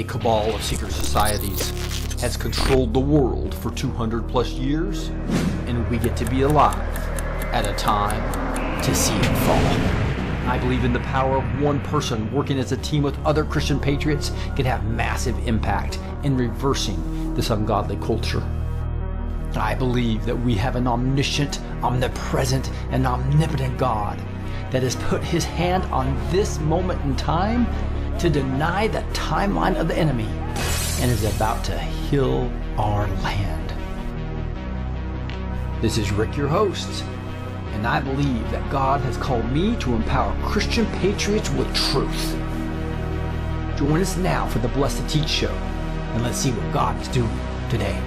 cabal of secret societies has controlled the world for 200 plus years, and we get to be alive at a time to see it fall. I believe in the power of one person working as a team with other Christian patriots can have massive impact in reversing this ungodly culture. I believe that we have an omniscient, omnipresent, and omnipotent God that has put his hand on this moment in time to deny the timeline of the enemy and is about to heal our land. This is Rick, your host, and I believe that God has called me to empower Christian patriots with truth. Join us now for the Blessed to Teach show, and let's see what God is doing today.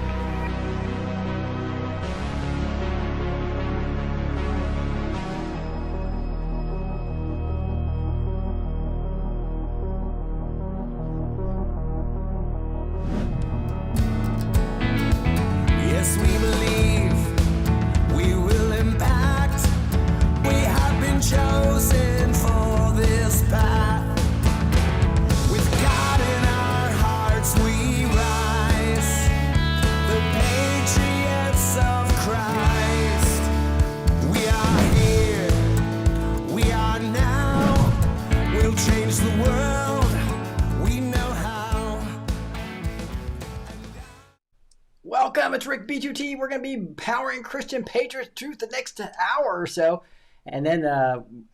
Welcome, it's Rick B2T. We're going to be empowering Christian patriots through the next hour or so. And then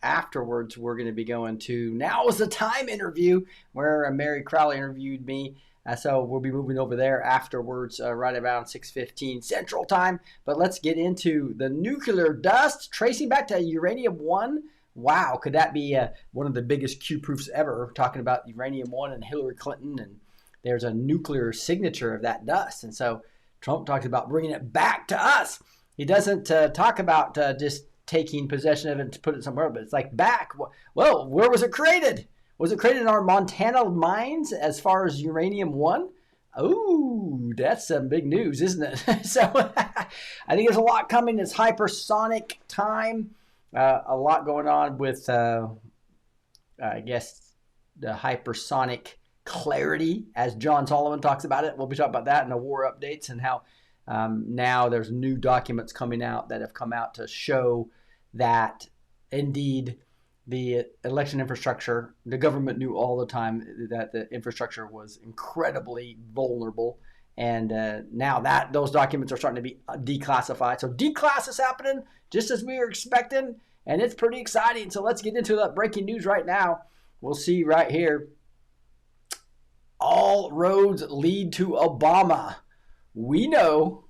afterwards, we're going to be going to Now is the Time interview where Mary Crowley interviewed me. So we'll be moving over there afterwards, right around 6:15 Central Time. But let's get into the nuclear dust, tracing back to Uranium One. Wow, could that be one of the biggest Q-proofs ever, talking about Uranium One and Hillary Clinton. And there's a nuclear signature of that dust. And so Trump talks about bringing it back to us. He doesn't talk about just taking possession of it to put it somewhere, but it's like back. Well, where was it created? Was it created in our Montana mines as far as Uranium One? Oh, that's some big news, isn't it? So I think there's a lot coming. It's hypersonic time. A lot going on with, I guess, the hypersonic clarity, as John Solomon talks about it. We'll be talking about that in the war updates and how now there's new documents coming out that have come out to show that indeed the election infrastructure, the government knew all the time that the infrastructure was incredibly vulnerable. And now that those documents are starting to be declassified. So declass is happening just as we were expecting, and it's pretty exciting. So let's get into that breaking news right now. We'll see right here. All roads lead to Obama. We know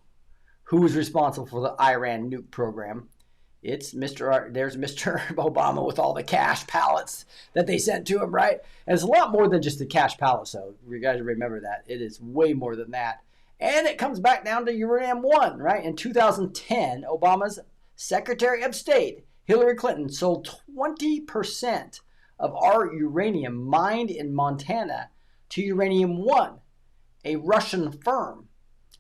who is responsible for the Iran nuke program. It's there's Mr. Obama with all the cash pallets that they sent to him, right? And it's a lot more than just the cash pallets, so you guys remember that. It is way more than that. And it comes back down to Uranium One, right? In 2010, Obama's Secretary of State, Hillary Clinton, sold 20% of our uranium mined in Montana to Uranium One, a Russian firm,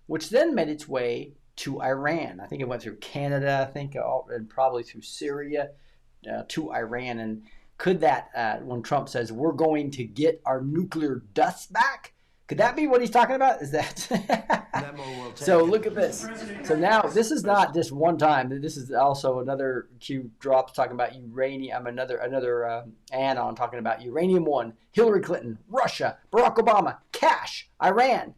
which then made its way to Iran. I think it went through Canada, and probably through Syria to Iran. And could that, when Trump says we're going to get our nuclear dust back, could that be what he's talking about? Is that? So look at this. So now this is not just one time. This is also another Q drops talking about uranium. Another anon talking about Uranium One, Hillary Clinton, Russia, Barack Obama, cash, Iran.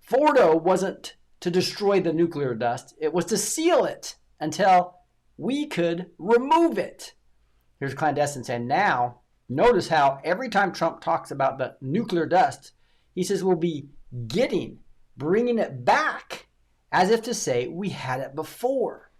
Fordo wasn't to destroy the nuclear dust. It was to seal it until we could remove it. Here's clandestine saying now, notice how every time Trump talks about the nuclear dust, he says we'll be bringing it back, as if to say we had it before.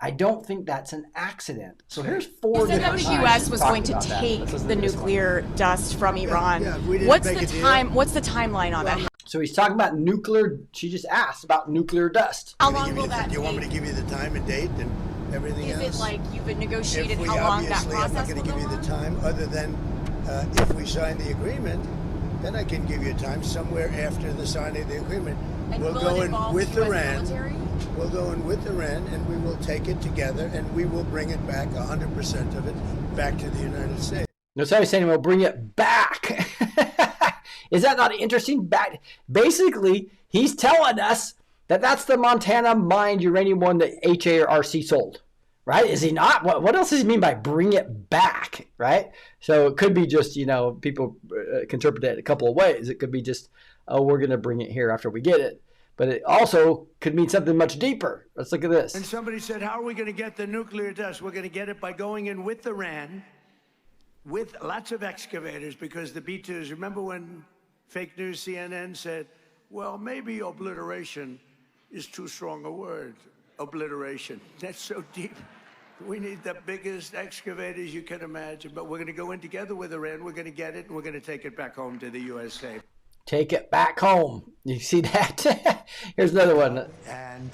I don't think that's an accident. So here's four different times. He said that the U.S. was going to take the nuclear dust from Iran. What's the timeline on that? So he's talking about nuclear. She just asked about nuclear dust. How long will that take? Do you want me to give you the time and date and everything else? Is it like you've negotiated how long that process will go on? I'm not going to give you the time other than if we sign the agreement, then I can give you time somewhere after the signing of the agreement. And we'll go in with Iran. We'll go in with Iran and we will take it together and we will bring it back, 100% of it, back to the United States. No, so he's saying we'll bring it back. Is that not interesting? Basically, he's telling us that that's the Montana mined Uranium One that HARC sold, right? Is he not? What else does he mean by bring it back, right? So it could be just, people can interpret it a couple of ways. It could be just, oh, we're going to bring it here after we get it. But it also could mean something much deeper. Let's look at this. And somebody said, how are we going to get the nuclear dust? We're going to get it by going in with Iran, with lots of excavators, because the B2s, remember when fake news CNN said, well, maybe obliteration is too strong a word, obliteration. That's so deep. We need the biggest excavators you can imagine, but we're going to go in together with Iran, we're going to get it, and we're going to take it back home to the USA. Take it back home. You see that? Here's another one. And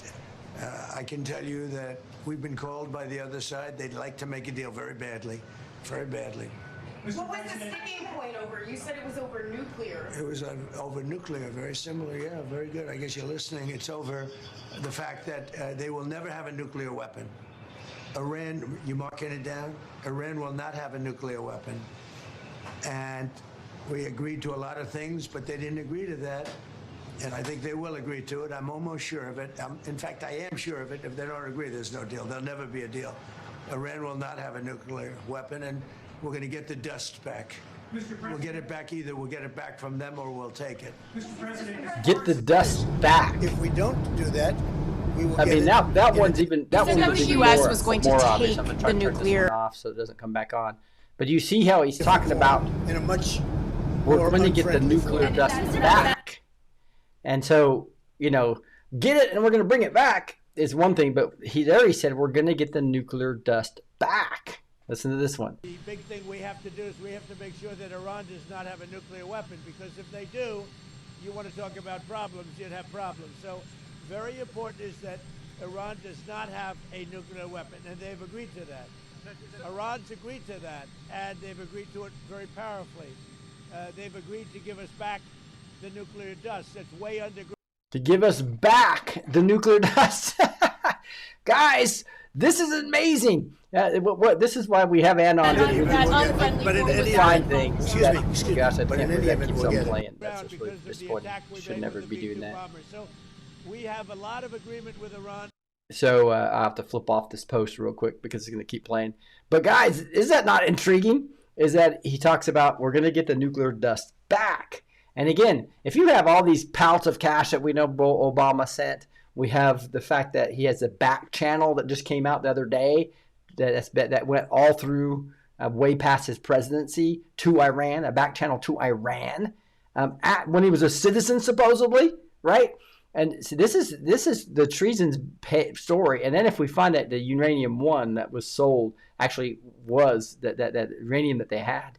I can tell you that we've been called by the other side. They'd like to make a deal very badly, very badly. What was the sticking point over? You said it was over nuclear. It was over nuclear, very similar, yeah, very good. I guess you're listening. It's over the fact that they will never have a nuclear weapon. Iran, you marking it down? Iran will not have a nuclear weapon. And we agreed to a lot of things, but they didn't agree to that. And I think they will agree to it. I'm almost sure of it. In fact, I am sure of it. If they don't agree, there's no deal. There'll never be a deal. Iran will not have a nuclear weapon, and we're going to get the dust back. We'll get it back either. We'll get it back from them or we'll take it. Mr. President, Get the dust back. If we don't do that, we will I mean, now that one's even that So one the was even US more, was going to more take obvious. I'm gonna try the to turn this nuclear- one off so it doesn't come back on. But you see how he's talking about in a much we're more going to get the unfriendly nuclear form. dust back. And so, get it and we're going to bring it back is one thing, but he said we're going to get the nuclear dust back. Listen to this one. The big thing we have to do is we have to make sure that Iran does not have a nuclear weapon, because if they do, you want to talk about problems, you'd have problems. So very important is that Iran does not have a nuclear weapon, and they've agreed to that. Iran's agreed to that, and they've agreed to it very powerfully. They've agreed to give us back the nuclear dust that's way underground. To give us back the nuclear dust. Guys, this is amazing. This is why we have Ann on. That unfriendly But in form any was Find event- things. Excuse that, me, excuse me, gosh, I but can't in believe any that event, keeps we'll on get it. playing. That's just really because of the disappointing. attack we Should made never with be the doing B-2 that. bomber. So we have a lot of agreement with Iran. So I'll have to flip off this post real quick because it's going to keep playing. But guys, is that not intriguing? Is that he talks about we're going to get the nuclear dust back. And again, if you have all these pallets of cash that we know Obama sent, we have the fact that he has a back channel that just came out the other day that went all through way past his presidency to Iran, a back channel to Iran when he was a citizen supposedly, right? And so this is the treason's story. And then if we find that the Uranium One that was sold actually was that uranium that they had,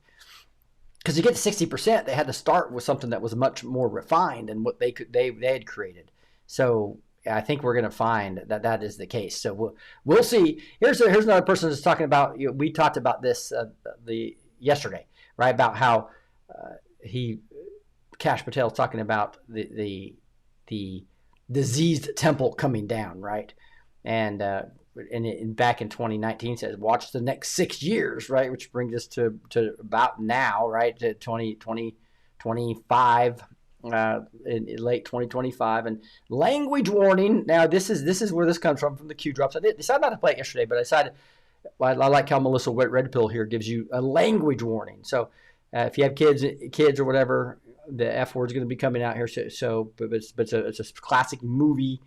because to get to 60%, they had to start with something that was much more refined than what they had created. So I think we're going to find that is the case. So we'll see. Here's another person that's talking about. We talked about this yesterday, right? About how Kash Patel's talking about the diseased temple coming down, right? And back in 2019 says watch the next 6 years, right? Which brings us to about now, right? To 2025, in late 2025. And language warning. Now this is where this comes from the Q drops. I decided not to play it yesterday, but I decided I like how Melissa Red Pill here gives you a language warning. So if you have kids or whatever, the F word is going to be coming out here. So but it's a classic movie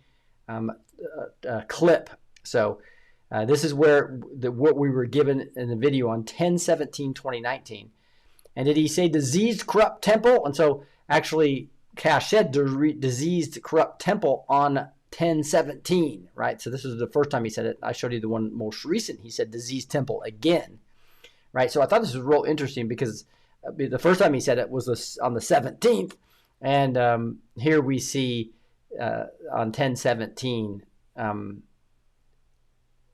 clip. So this is where what we were given in the video on 10/17/2019. And did he say diseased, corrupt temple? And so actually Kash said diseased, corrupt temple on 10/17, right? So this is the first time he said it. I showed you the one most recent. He said diseased temple again, right? So I thought this was real interesting because the first time he said it was on the 17th. And here we see on 10/17,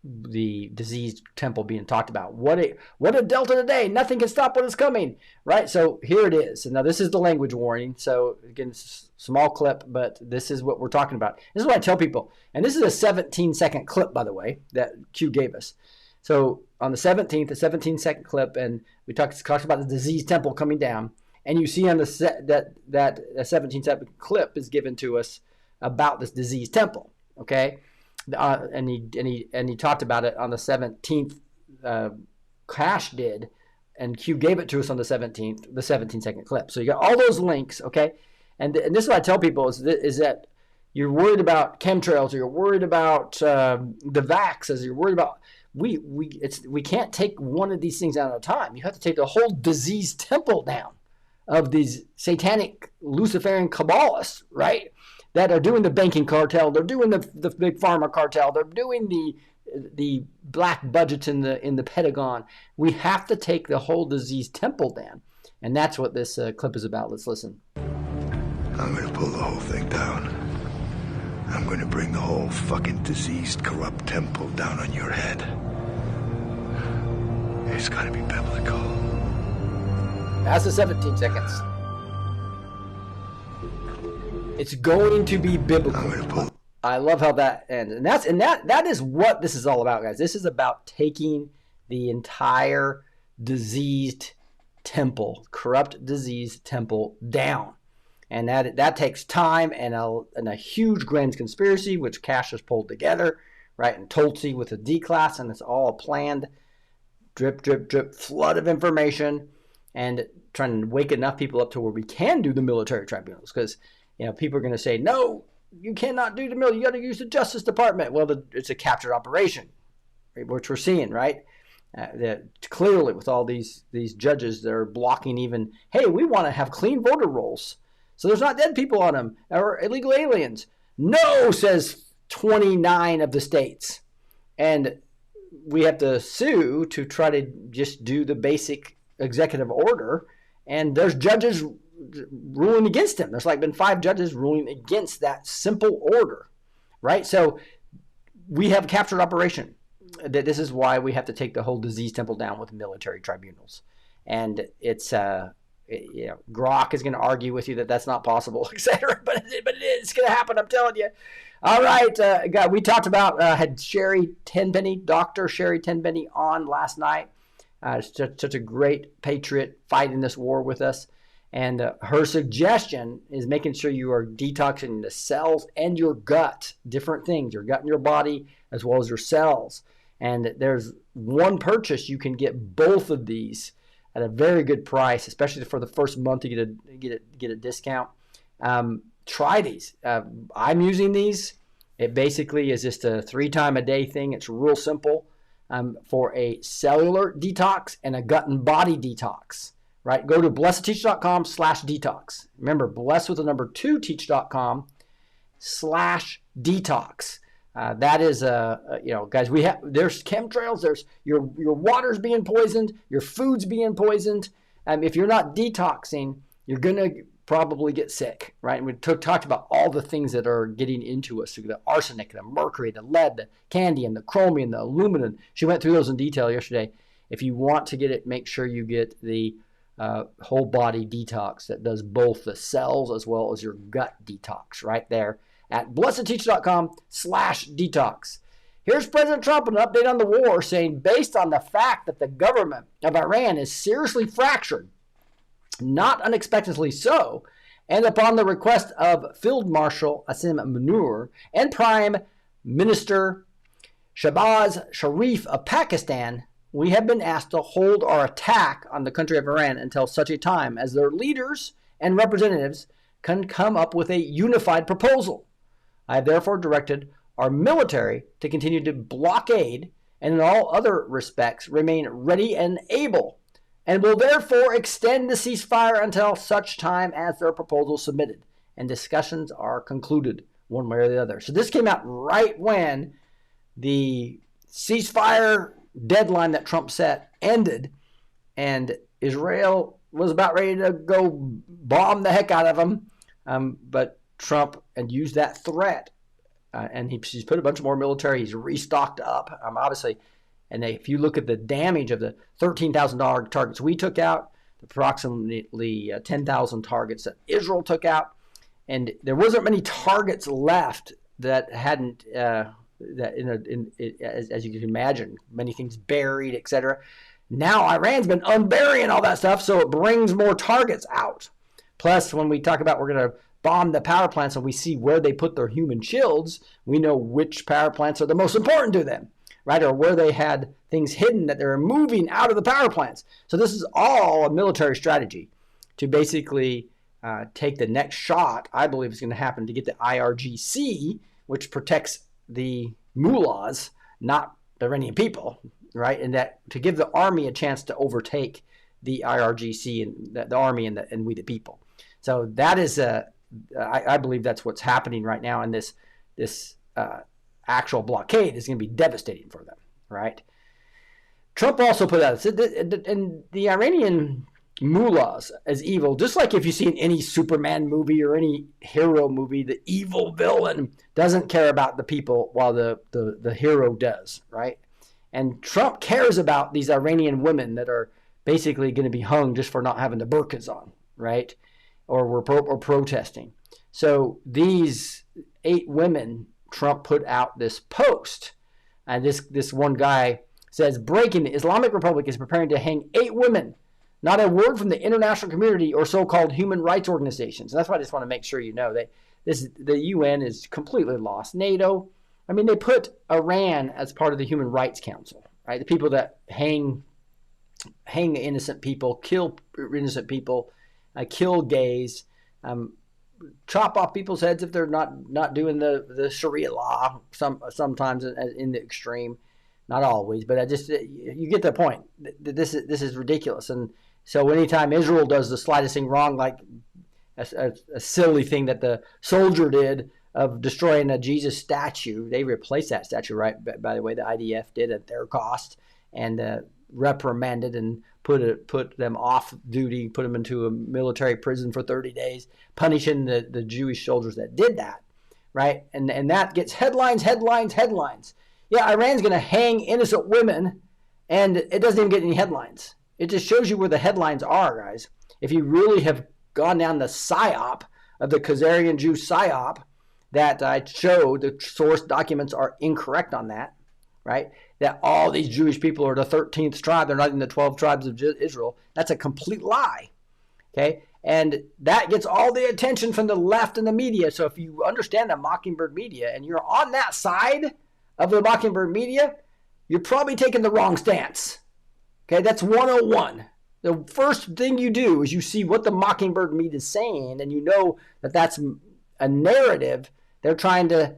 the diseased temple being talked about. What a delta today. Nothing can stop what is coming, right? So here it is. And now this is the language warning. So again, small clip, but this is what we're talking about. This is what I tell people. And this is a 17-second clip, by the way, that Q gave us. So on the 17th, a 17-second clip, and we talked about the diseased temple coming down. And you see on the that 17-second clip is given to us about this diseased temple. Okay, and he talked about it on the 17th. Cash did, and Q gave it to us on the 17th, the 17-second clip. So you got all those links. Okay, and this is what I tell people is that you're worried about chemtrails, or you're worried about the vaxxers, you're worried about we can't take one of these things out at a time. You have to take the whole diseased temple down of these satanic Luciferian Kabbalists, right? That are doing the banking cartel, they're doing the big pharma cartel, they're doing the black budgets in the Pentagon. We have to take the whole diseased temple down, and that's what this clip is about. Let's listen. I'm going to pull the whole thing down. I'm going to bring the whole fucking diseased, corrupt temple down on your head. It's got to be biblical. That's the 17 seconds. It's going to be biblical. I love how that ends. And that is what this is all about, guys. This is about taking the entire diseased temple, corrupt diseased temple down. And that takes time and a huge grand conspiracy, which Cash has pulled together, right? And Tulsi with a D class, and it's all a planned drip, drip, drip flood of information, and trying to wake enough people up to where we can do the military tribunals. Because, people are going to say, no, you cannot do the military. You got to use the Justice Department. Well, it's a captured operation, right, which we're seeing, right? That clearly with all these judges that are blocking even, hey, we want to have clean voter rolls, so there's not dead people on them or illegal aliens. No, says 29 of the states. And we have to sue to try to just do the basic executive order. And there's judges ruling against him. There's been 5 judges ruling against that simple order, right? So we have captured operation. That this is why we have to take the whole disease temple down with military tribunals. And it's Grok is going to argue with you that that's not possible, etc. But it is going to happen. I'm telling you. All right, we talked about had Sherry Tenpenny, Dr. Sherry Tenpenny, on last night. Such a great patriot fighting this war with us. And her suggestion is making sure you are detoxing the cells and your gut, different things, your gut and your body, as well as your cells. And there's one purchase you can get both of these at a very good price, especially for the first month. You get a discount. Try these. I'm using these. It basically is just a 3-time-a-day thing. It's real simple for a cellular detox and a gut and body detox. Right? Go to blessedteach.com/detox. Remember, blessed with the number 2 teach.com/detox. That is guys, there's chemtrails, there's your water's being poisoned, your food's being poisoned. If you're not detoxing, you're gonna probably get sick, right? And we talked about all the things that are getting into us, the arsenic, the mercury, the lead, the cadmium, the chromium, the aluminum. She went through those in detail yesterday. If you want to get it, make sure you get the whole body detox that does both the cells as well as your gut detox right there at blessedteach.com/detox. Here's President Trump, an update on the war, saying based on the fact that the government of Iran is seriously fractured, not unexpectedly so, and upon the request of Field Marshal Asim Munir and Prime Minister Shahbaz Sharif of Pakistan, we have been asked to hold our attack on the country of Iran until such a time as their leaders and representatives can come up with a unified proposal. I have therefore directed our military to continue to blockade and in all other respects remain ready and able, and will therefore extend the ceasefire until such time as their proposal submitted and discussions are concluded one way or the other. So this came out right when the ceasefire deadline that Trump set ended, and Israel was about ready to go bomb the heck out of them. But Trump had used that threat, and he's put a bunch more military. He's restocked up, obviously. And if you look at the damage of the $13,000 targets we took out, approximately 10,000 targets that Israel took out, and there wasn't many targets left that hadn't, as you can imagine, many things buried, etc. Now Iran's been unburying all that stuff, so it brings more targets out. Plus, when we talk about we're going to bomb the power plants and we see where they put their human shields, we know which power plants are the most important to them, right? Or where they had things hidden that they're moving out of the power plants. So this is all a military strategy to basically take the next shot, I believe is going to happen, to get the IRGC, which protects the mullahs, not the Iranian people, right? And that to give the army a chance to overtake the IRGC and the army and we the people. So that is I believe that's what's happening right now, and this actual blockade is going to be devastating for them, right? Trump also put out, and the Iranian mullahs as evil, just like if you see in any Superman movie or any hero movie, the evil villain doesn't care about the people while the hero does, right? And Trump cares about these Iranian women that are basically going to be hung just for not having the burqas on, right? Or protesting. So these 8 women, Trump put out this post, and this one guy says, breaking, the Islamic Republic is preparing to hang 8 women. Not a word from the international community or so-called human rights organizations. And that's why I just want to make sure you know that the UN is completely lost. NATO, I mean, they put Iran as part of the Human Rights Council, right? The people that hang innocent people, kill innocent people, kill gays, chop off people's heads if they're not doing the Sharia law. Sometimes in the extreme, not always, but you get the point. This is ridiculous. And so anytime Israel does the slightest thing wrong, like a silly thing that the soldier did of destroying a Jesus statue, they replaced that statue, right? By the way, the IDF did at their cost, and reprimanded and put them off duty, put them into a military prison for 30 days, punishing the Jewish soldiers that did that, right? And that gets headlines. Yeah, Iran's going to hang innocent women, and it doesn't even get any headlines. It just shows you where the headlines are, guys. If you really have gone down the psyop of the Khazarian Jew psyop that I showed, the source documents are incorrect on that, right? That all these Jewish people are the 13th tribe. They're not in the 12 tribes of Israel. That's a complete lie, okay? And that gets all the attention from the left and the media. So if you understand the Mockingbird media and you're on that side of the Mockingbird media, you're probably taking the wrong stance, okay? That's 101. The first thing you do is you see what the Mockingbird media is saying, and you know that that's a narrative they're trying to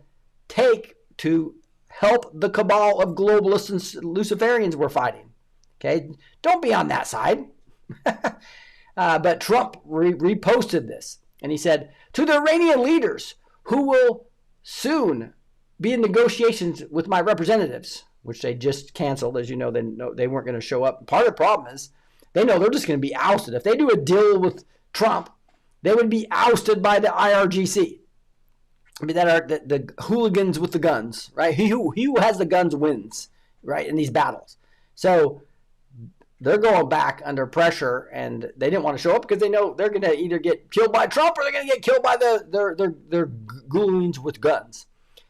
take to help the cabal of globalists and Luciferians we're fighting. Okay, don't be on that side. But Trump reposted this, and he said, to the Iranian leaders who will soon be in negotiations with my representatives, which they just canceled. As you know, they weren't going to show up. Part of the problem is they know they're just going to be ousted. If they do a deal with Trump, they would be ousted by the IRGC. I mean, that are the hooligans with the guns, right? He who has the guns wins, right, in these battles. So they're going back under pressure, and they didn't want to show up because they know they're going to either get killed by Trump or they're going to get killed by their goons with guns.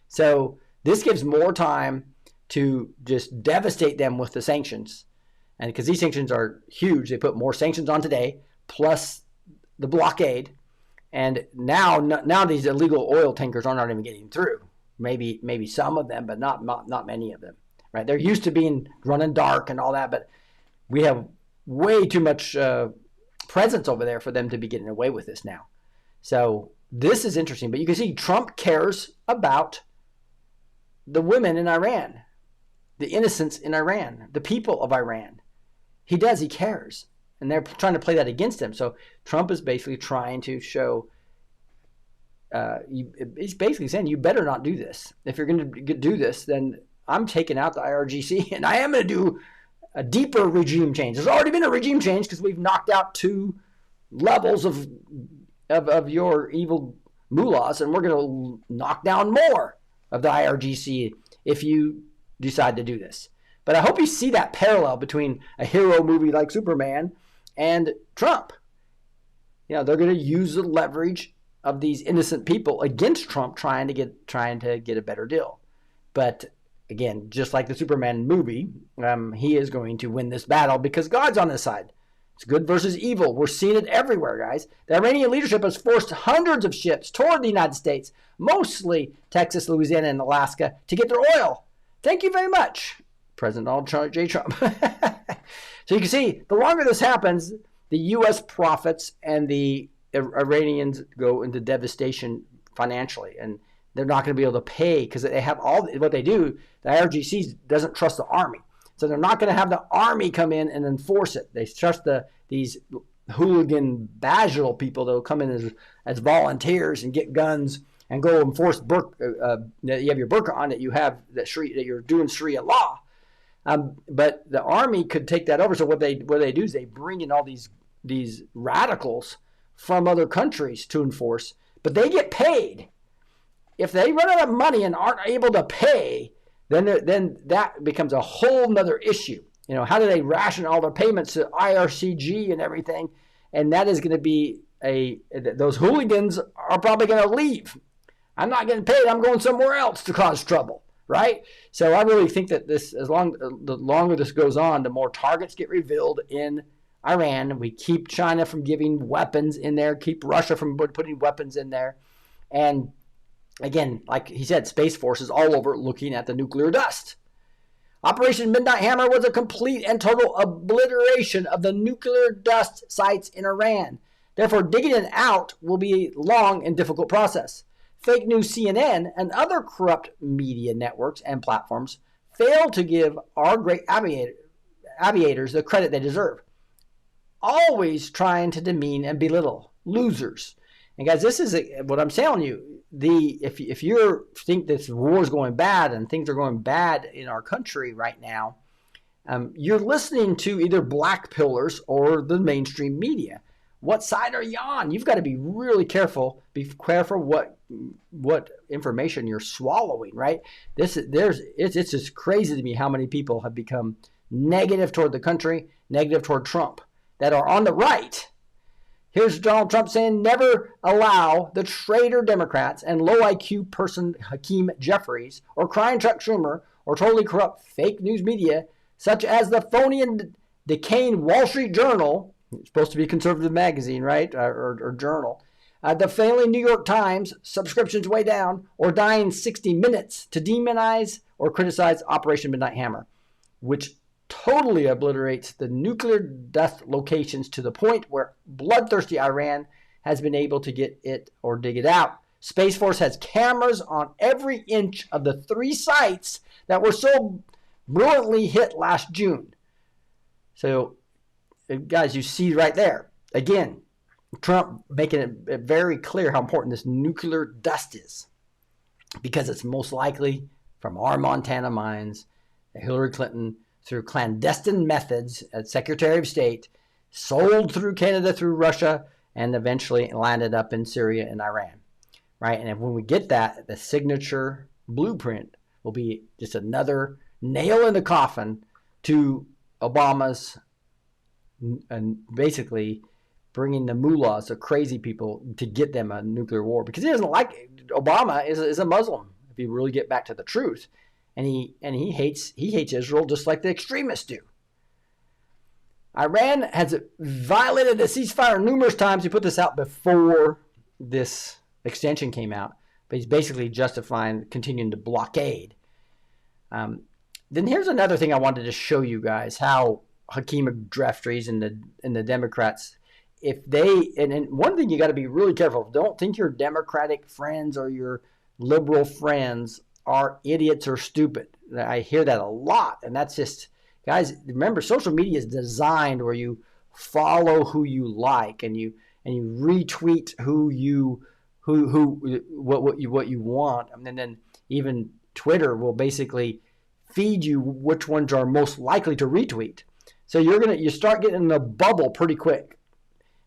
So this gives more time to just devastate them with the sanctions. And because these sanctions are huge, they put more sanctions on today, plus the blockade. And now these illegal oil tankers are not even getting through. Maybe some of them, but not many of them. Right? They're used to being running dark and all that, but we have way too much presence over there for them to be getting away with this now. So this is interesting. But you can see Trump cares about the women in Iran, the innocents in Iran, the people of Iran. He does. He cares. And they're trying to play that against him. So Trump is basically trying to show, he's basically saying, you better not do this. If you're going to do this, then I'm taking out the IRGC, and I am going to do a deeper regime change. There's already been a regime change because we've knocked out 2 levels of your evil mullahs, and we're going to knock down more of the IRGC if you decide to do this. But I hope you see that parallel between a hero movie like Superman and Trump. You know, they're going to use the leverage of these innocent people against Trump trying to get a better deal. But again, just like the Superman movie, he is going to win this battle because God's on his side. It's good versus evil. We're seeing it everywhere, guys. The Iranian leadership has forced hundreds of ships toward the United States, mostly Texas, Louisiana, and Alaska, to get their oil. Thank you very much, President Donald J. Trump. So you can see, the longer this happens, the U.S. profits and the Iranians go into devastation financially, and they're not going to be able to pay because they have all what they do. The IRGC doesn't trust the army, so they're not going to have the army come in and enforce it. They trust these hooligan bajal people that will come in as volunteers and get guns and go enforce that you have your burqa on, that you have that you're doing Sharia law. But the army could take that over. So what they do is they bring in all these radicals from other countries to enforce, but they get paid. If they run out of money and aren't able to pay, then that becomes a whole nother issue. You know, how do they ration all their payments to IRCG and everything? And that is going to be those hooligans are probably going to leave. I'm not getting paid. I'm going somewhere else to cause trouble, right? So I really think that the longer this goes on, the more targets get revealed in Iran. We keep China from giving weapons in there, keep Russia from putting weapons in there. And again, like he said, Space Force is all over looking at the nuclear dust. Operation Midnight Hammer was a complete and total obliteration of the nuclear dust sites in Iran. Therefore, digging it out will be a long and difficult process. Fake news CNN and other corrupt media networks and platforms fail to give our great aviators the credit they deserve. Always trying to demean and belittle losers. And guys, this is what I'm telling you. If you think this war is going bad and things are going bad in our country right now, you're listening to either black pillars or the mainstream media. What side are you on? You've got to be really careful. Be careful what information you're swallowing, right? It's just crazy to me how many people have become negative toward the country, negative toward Trump, that are on the right. Here's Donald Trump saying, never allow the traitor Democrats and low IQ person Hakeem Jeffries or crying Chuck Schumer or totally corrupt fake news media such as the phony and decaying Wall Street Journal. It's supposed to be a conservative magazine, right? Or journal. The failing New York Times, subscriptions way down, or dying 60 Minutes to demonize or criticize Operation Midnight Hammer, which totally obliterates the nuclear dust locations to the point where bloodthirsty Iran has been able to get it or dig it out. Space Force has cameras on every inch of the 3 sites that were so brilliantly hit last June. So, guys, you see right there, again, Trump making it very clear how important this nuclear dust is, because it's most likely from our Montana mines, Hillary Clinton, through clandestine methods as Secretary of State, sold through Canada, through Russia, and eventually landed up in Syria and Iran, right? And when we get that, the signature blueprint will be just another nail in the coffin to Obama's, and basically bringing the mullahs, the crazy people, to get them a nuclear war, because he doesn't like it. Obama is a Muslim, if you really get back to the truth. And he hates Israel just like the extremists do. Iran has violated the ceasefire numerous times. He put this out before this extension came out, but he's basically justifying continuing to blockade. Then here's another thing I wanted to show you guys, how Hakeem Jeffries and the Democrats, if they, and one thing you got to be really careful. Don't think your Democratic friends or your liberal friends are idiots or stupid. I hear that a lot, and that's just, guys, remember, social media is designed where you follow who you like and you retweet what you want, and then even Twitter will basically feed you which ones are most likely to retweet. So you start getting in a bubble pretty quick,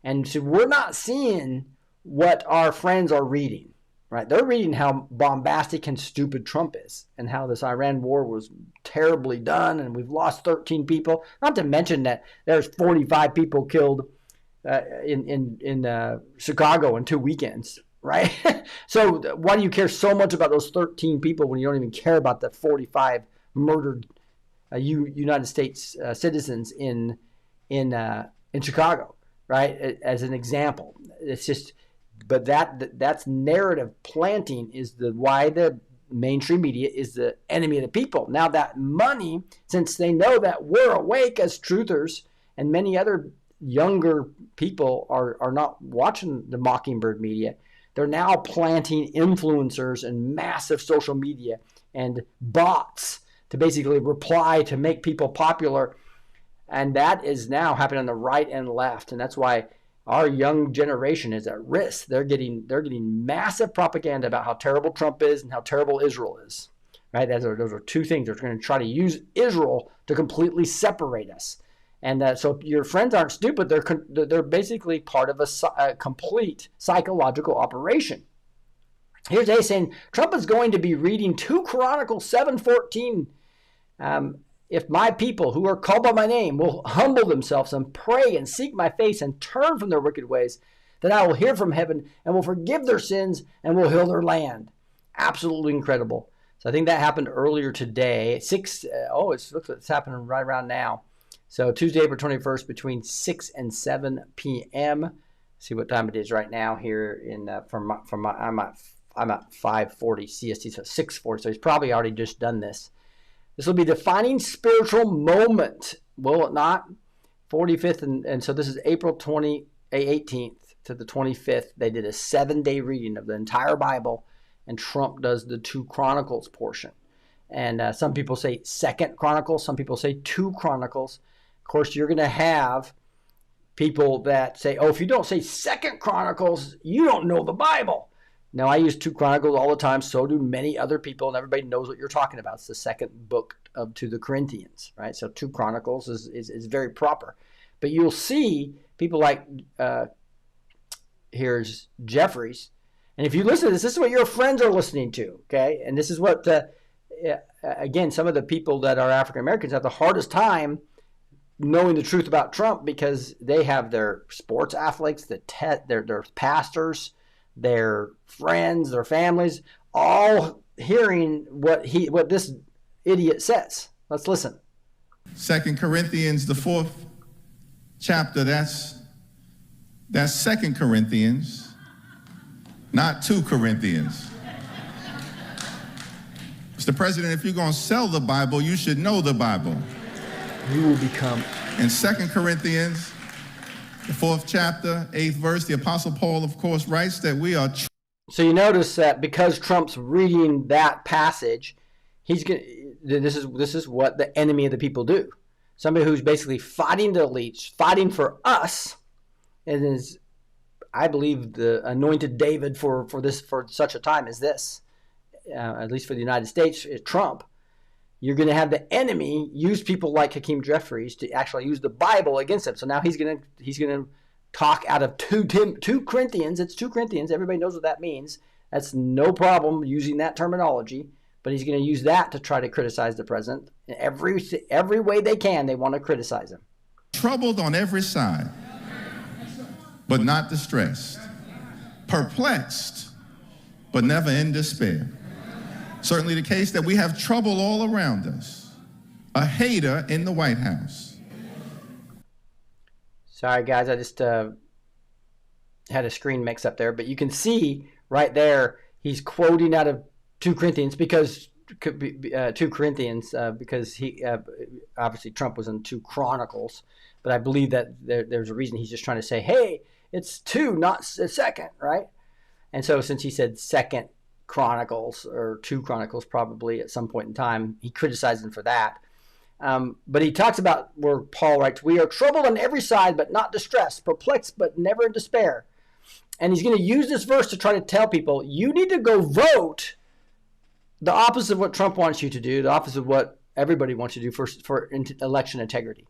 and so we're not seeing what our friends are reading. Right, they're reading how bombastic and stupid Trump is, and how this Iran war was terribly done, and we've lost 13 people. Not to mention that there's 45 people killed in Chicago in 2 weekends. right? So why do you care so much about those 13 people when you don't even care about the 45 murdered United States citizens in Chicago, right? As an example, it's just, but that's narrative planting is why the mainstream media is the enemy of the people. Now that money, since they know that we're awake as truthers and many other younger people are not watching the Mockingbird media, they're now planting influencers and massive social media and bots to basically reply to make people popular. And that is now happening on the right and left. And that's why our young generation is at risk. They're getting massive propaganda about how terrible Trump is and how terrible Israel is. Right? Those are two things. They're going to try to use Israel to completely separate us. And so your friends aren't stupid. They're basically part of a complete psychological operation. Here's A saying, Trump is going to be reading 2 Chronicles 7:14. If my people who are called by my name will humble themselves and pray and seek my face and turn from their wicked ways, then I will hear from heaven and will forgive their sins and will heal their land. Absolutely incredible. So I think that happened earlier today. It looks like it's happening right around now. So Tuesday, April 21st, between 6 and 7 p.m. See what time it is right now here in I'm at 5:40 CST, so 6:40. So he's probably already just done this. This will be defining spiritual moment, will it not? 45th, and so this is April 18th to the 25th. They did a 7-day reading of the entire Bible, and Trump does the 2 Chronicles portion. And some people say 2nd Chronicles, some people say 2 Chronicles. Of course, you're going to have people that say, oh, if you don't say 2nd Chronicles, you don't know the Bible. Now, I use 2 Chronicles all the time. So do many other people, and everybody knows what you're talking about. It's the 2nd book to the Corinthians, right? So 2 Chronicles is very proper. But you'll see people like, here's Jeffries. And if you listen to this is what your friends are listening to, okay? And this is what, again, some of the people that are African Americans have the hardest time knowing the truth about Trump because they have their sports athletes, their pastors, their friends, their families, all hearing what this idiot says. Let's listen. 2 Corinthians, the 4th chapter, that's 2 Corinthians, not 2 Corinthians. Mr. President, if you're going to sell the Bible, you should know the Bible. You will become. In 2 Corinthians, the 4th chapter, 8th verse, the Apostle Paul, of course, writes that we are... So you notice that because Trump's reading that passage, this is what the enemy of the people do. Somebody who's basically fighting the elites, fighting for us, and is, I believe, the anointed David for such a time as this, at least for the United States, is Trump. You're going to have the enemy use people like Hakeem Jeffries to actually use the Bible against him. So now he's going to talk out of 2 Corinthians. It's 2 Corinthians. Everybody knows what that means. That's no problem using that terminology. But he's going to use that to try to criticize the president. In every way they can, they want to criticize him. Troubled on every side, but not distressed. Perplexed, but never in despair. Certainly the case that we have trouble all around us. A hater in the White House. Sorry, guys, I just had a screen mix up there. But you can see right there, he's quoting out of 2 Corinthians because 2 Corinthians because he obviously Trump was in 2 Chronicles. But I believe that there's a reason he's just trying to say, hey, it's 2, not 2nd, right? And so since he said 2nd Chronicles or 2 Chronicles probably at some point in time, he criticized him for that. But he talks about where Paul writes, we are troubled on every side, but not distressed, perplexed, but never in despair. And he's going to use this verse to try to tell people, you need to go vote the opposite of what Trump wants you to do, the opposite of what everybody wants you to do for election integrity.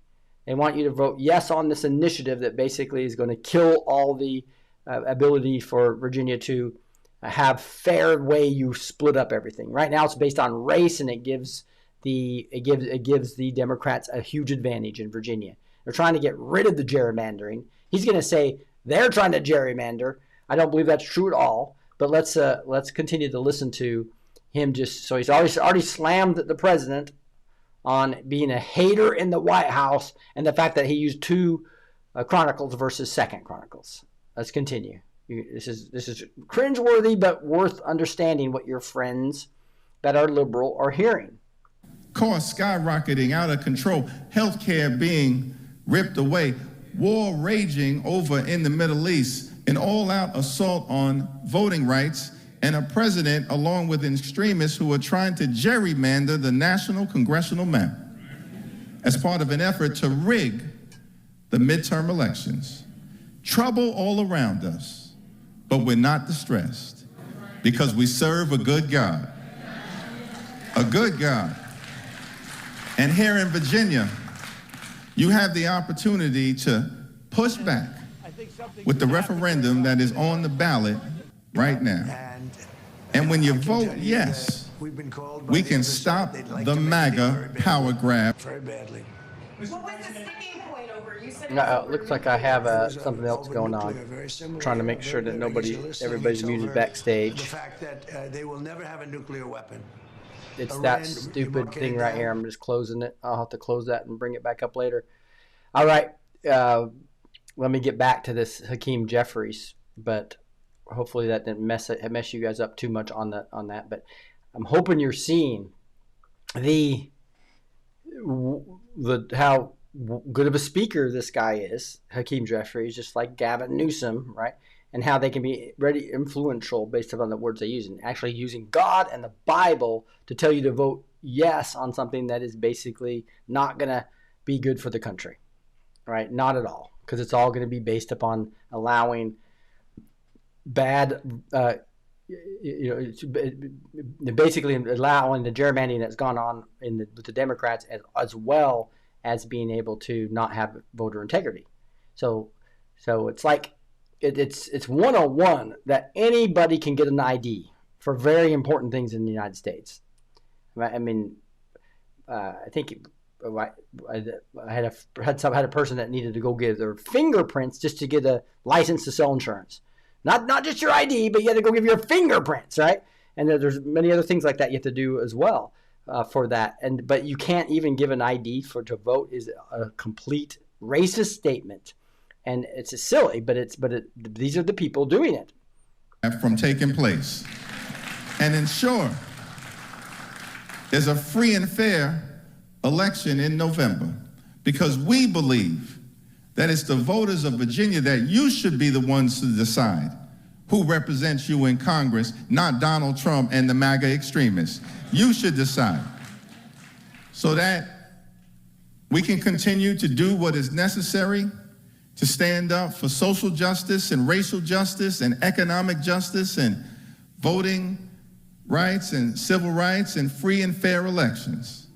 They want you to vote yes on this initiative that basically is going to kill all the ability for Virginia to have fair way you split up everything. Right now it's based on race, and it gives the Democrats a huge advantage in Virginia. They're trying to get rid of the gerrymandering. He's going to say they're trying to gerrymander. I don't believe that's true at all. But let's continue to listen to him. So he's already slammed the president on being a hater in the White House and the fact that he used 2 Chronicles versus 2nd Chronicles. Let's continue. This is cringeworthy, but worth understanding what your friends that are liberal are hearing. Costs skyrocketing out of control, healthcare being ripped away, war raging over in the Middle East, an all-out assault on voting rights, and a president along with extremists who are trying to gerrymander the national congressional map as part of an effort to rig the midterm elections. Trouble all around us, but we're not distressed because we serve a good God. A good God. And here in Virginia, you have the opportunity to push back with the referendum that is on the ballot right now. And when you vote yes, we can stop the MAGA power grab. Very badly. What was the sticking point over? You said Looks like I have something else going on. Trying to make sure that everybody's muted backstage. The fact that they will never have a nuclear weapon. It's that stupid thing right here. I'm just closing it. I'll have to close that and bring it back up later. All right. Let me get back to this Hakeem Jeffries, but hopefully that didn't mess you guys up too much on that. But I'm hoping you're seeing how good of a speaker this guy is, Hakeem Jeffries, just like Gavin Newsom, right? And how they can be very influential based upon the words they use, and actually using God and the Bible to tell you to vote yes on something that is basically not going to be good for the country, right? Not at all, because it's all going to be based upon allowing bad, basically allowing the gerrymandering that's gone on with the Democrats as well as being able to not have voter integrity. So it's like, it's 101 that anybody can get an ID for very important things in the United States. I mean, I think I had a person that needed to go get their fingerprints just to get a license to sell insurance. Not just your ID, but you had to go give your fingerprints, right? And there's many other things like that you have to do as well for that. But you can't even give an ID to vote is a complete racist statement. And it's silly, but these are the people doing it. From taking place and ensure there's a free and fair election in November, because we believe that it's the voters of Virginia that you should be the ones to decide who represents you in Congress, not Donald Trump and the MAGA extremists. You should decide so that we can continue to do what is necessary to stand up for social justice and racial justice and economic justice and voting rights and civil rights and free and fair elections.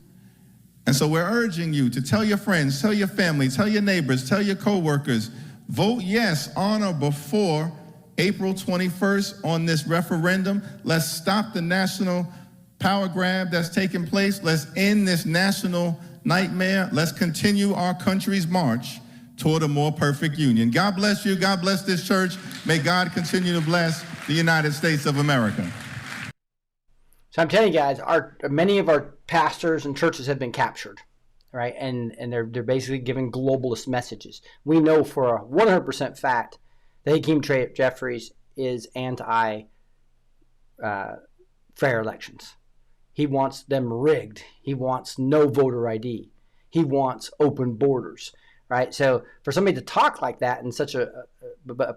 And so we're urging you to tell your friends, tell your family, tell your neighbors, tell your coworkers, vote yes on or before April 21st on this referendum. Let's stop the national power grab that's taking place. Let's end this national nightmare. Let's continue our country's march toward a more perfect union. God bless you. God bless this church. May God continue to bless the United States of America. So I'm telling you guys, many of our pastors and churches have been captured, right? And they're basically giving globalist messages. We know for a 100% fact that Hakeem Jeffries is anti-fair elections. He wants them rigged. He wants no voter ID. He wants open borders. Right, so for somebody to talk like that in such a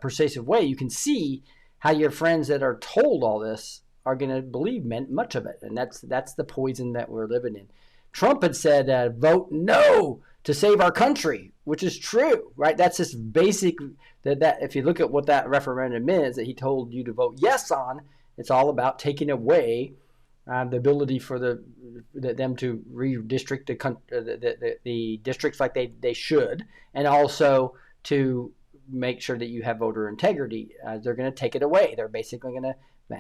persuasive way, you can see how your friends that are told all this are going to believe much of it, and that's the poison that we're living in. Trump had said, "Vote no to save our country," which is true, right? That's just basic. That if you look at what that referendum is, that he told you to vote yes on, it's all about taking away the ability for them to redistrict the districts like they should, and also to make sure that you have voter integrity. They're going to take it away. They're basically going to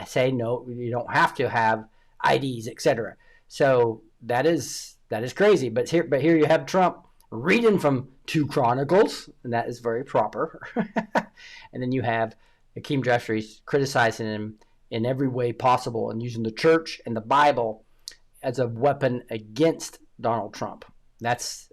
say, no, you don't have to have IDs, etc. So that is crazy. But here you have Trump reading from 2 Chronicles, and that is very proper. And then you have Hakeem Jeffries criticizing him in every way possible and using the church and the Bible as a weapon against Donald Trump. That's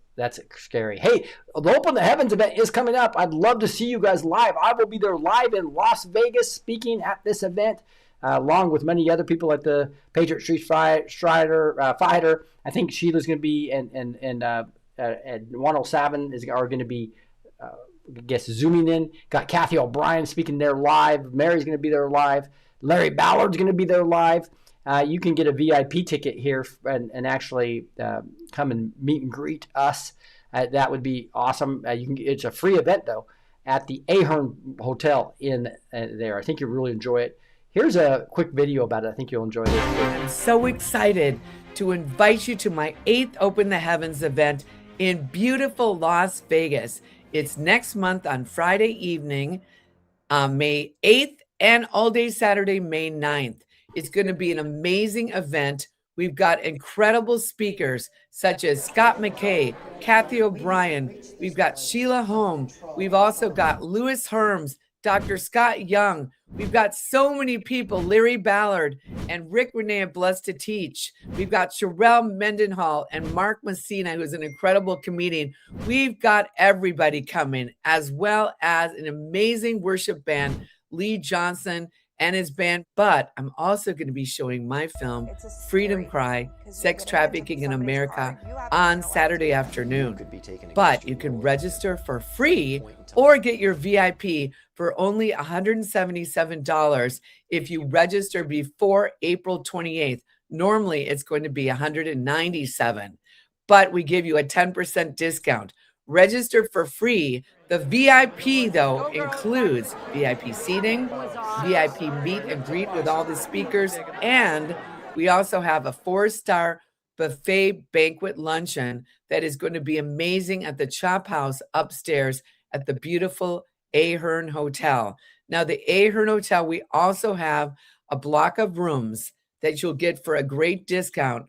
scary. Hey, the Open the Heavens event is coming up. I'd love to see you guys live. I will be there live in Las Vegas speaking at this event, along with many other people like the Patriot Street Fighter. I think Sheila's going to be, and 107 are going to be, I guess, zooming in. Got Kathy O'Brien speaking there live. Mary's going to be there live. Larry Ballard's going to be there live. You can get a VIP ticket here and actually come and meet and greet us. That would be awesome. It's a free event, though, at the Ahern Hotel in there. I think you'll really enjoy it. Here's a quick video about it. I think you'll enjoy it. I'm so excited to invite you to my 8th Open the Heavens event in beautiful Las Vegas. It's next month on Friday evening, May 8th, and all day Saturday, May 9th. It's going to be an amazing event. We've got incredible speakers such as Scott McKay, Kathy O'Brien. We've got Sheila Holm. We've also got Louis Herms, Dr. Scott Young. We've got so many people, Larry Ballard and Rick Renee of Blessed to Teach. We've got Sherelle Mendenhall and Mark Messina, who's an incredible comedian. We've got everybody coming, as well as an amazing worship band, Lee Johnson and his band. But I'm also going to be showing my film, Freedom Cry, Sex Trafficking in America, on Saturday afternoon. But you can register for free or get your VIP for only $177 if you register before April 28th. Normally, it's going to be $197, but we give you a 10% discount. Register for free. The VIP, though, includes VIP seating, VIP meet and greet with all the speakers, and we also have a 4-star buffet banquet luncheon that is going to be amazing at the Chop House upstairs at the beautiful Ahern Hotel. Now, the Ahern Hotel, we also have a block of rooms that you'll get for a great discount.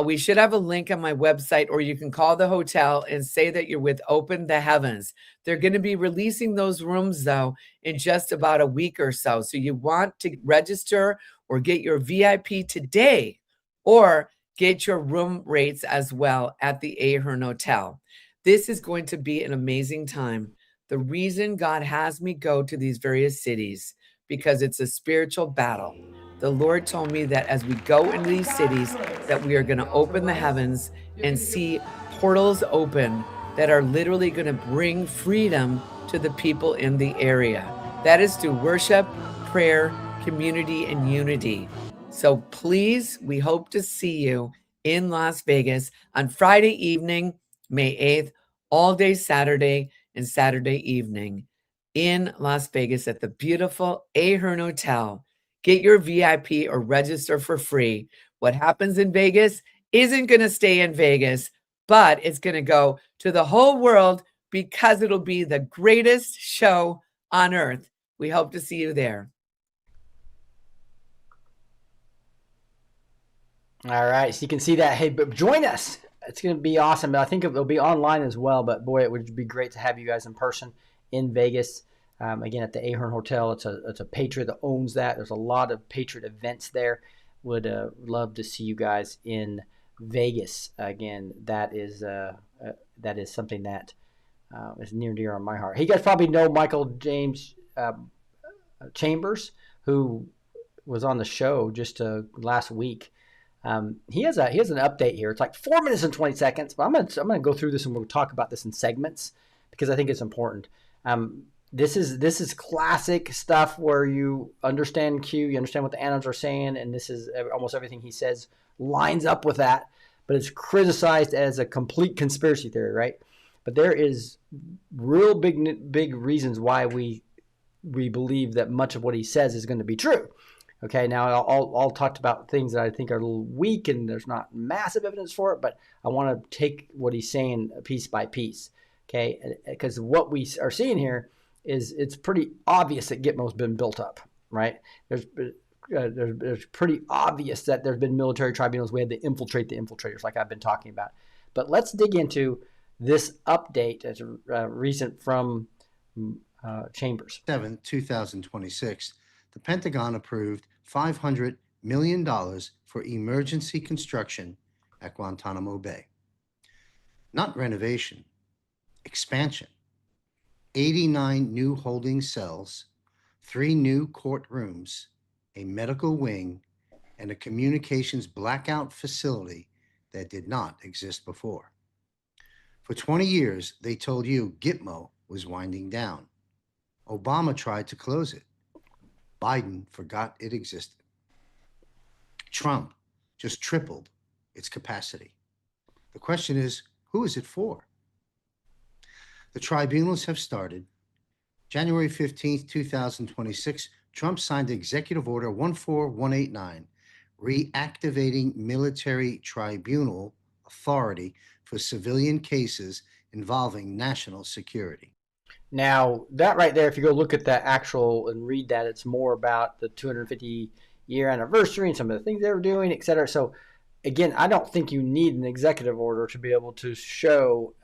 We should have a link on my website, or you can call the hotel and say that you're with Open the Heavens. They're going to be releasing those rooms, though, in just about a week or so. So you want to register or get your VIP today, or get your room rates as well at the Ahern Hotel. This is going to be an amazing time. The reason God has me go to these various cities, because it's a spiritual battle. The Lord told me that as we go into these cities, that we are going to open the heavens and see portals open that are literally going to bring freedom to the people in the area. That is through worship, prayer, community, and unity. So please, we hope to see you in Las Vegas on Friday evening, May 8th, all day Saturday and Saturday evening in Las Vegas at the beautiful Ahern Hotel. Get your VIP or register for free. What happens in Vegas isn't going to stay in Vegas, but it's going to go to the whole world because it'll be the greatest show on earth. We hope to see you there. All right, so you can see that. Hey, but join us. It's going to be awesome. I think it'll be online as well, but boy, it would be great to have you guys in person in Vegas. Again, at the Ahern Hotel. It's a Patriot that owns that. There's a lot of Patriot events there. Would love to see you guys in Vegas. Again, that is something that is near and dear on my heart. Hey, you guys probably know Michael James Chambers, who was on the show just last week. He has an update here. It's like 4 minutes and 20 seconds, but I'm gonna go through this and we'll talk about this in segments because I think it's important. This is classic stuff where you understand Q, you understand what the anodes are saying, and this is almost everything he says lines up with that, but it's criticized as a complete conspiracy theory, right? But there is real big reasons why we believe that much of what he says is going to be true. Okay, now I'll talk about things that I think are a little weak and there's not massive evidence for it, but I want to take what he's saying piece by piece, okay? Because what we are seeing here is it's pretty obvious that Gitmo's been built up, right? There's pretty obvious that there's been military tribunals. We had to infiltrate the infiltrators like I've been talking about. But let's dig into this update as recent from Chambers. 7, 2026, the Pentagon approved $500 million for emergency construction at Guantanamo Bay. Not renovation, expansion. 89 new holding cells, 3 new courtrooms, a medical wing, and a communications blackout facility that did not exist before. For 20 years, they told you Gitmo was winding down. Obama tried to close it. Biden forgot it existed. Trump just tripled its capacity. The question is, who is it for? The tribunals have started. January 15th, 2026, Trump signed Executive Order 14189, reactivating military tribunal authority for civilian cases involving national security. Now, that right there, if you go look at that actual and read that, it's more about the 250-year anniversary and some of the things they were doing, et cetera. So, again, I don't think you need an executive order to be able to show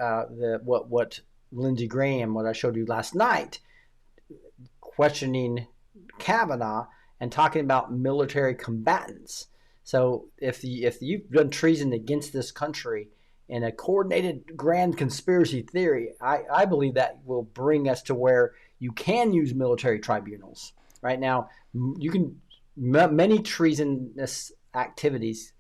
what Lindsey Graham, what I showed you last night, questioning Kavanaugh and talking about military combatants. So if you've done treason against this country in a coordinated grand conspiracy theory, I believe that will bring us to where you can use military tribunals. Right now, many treasonous activities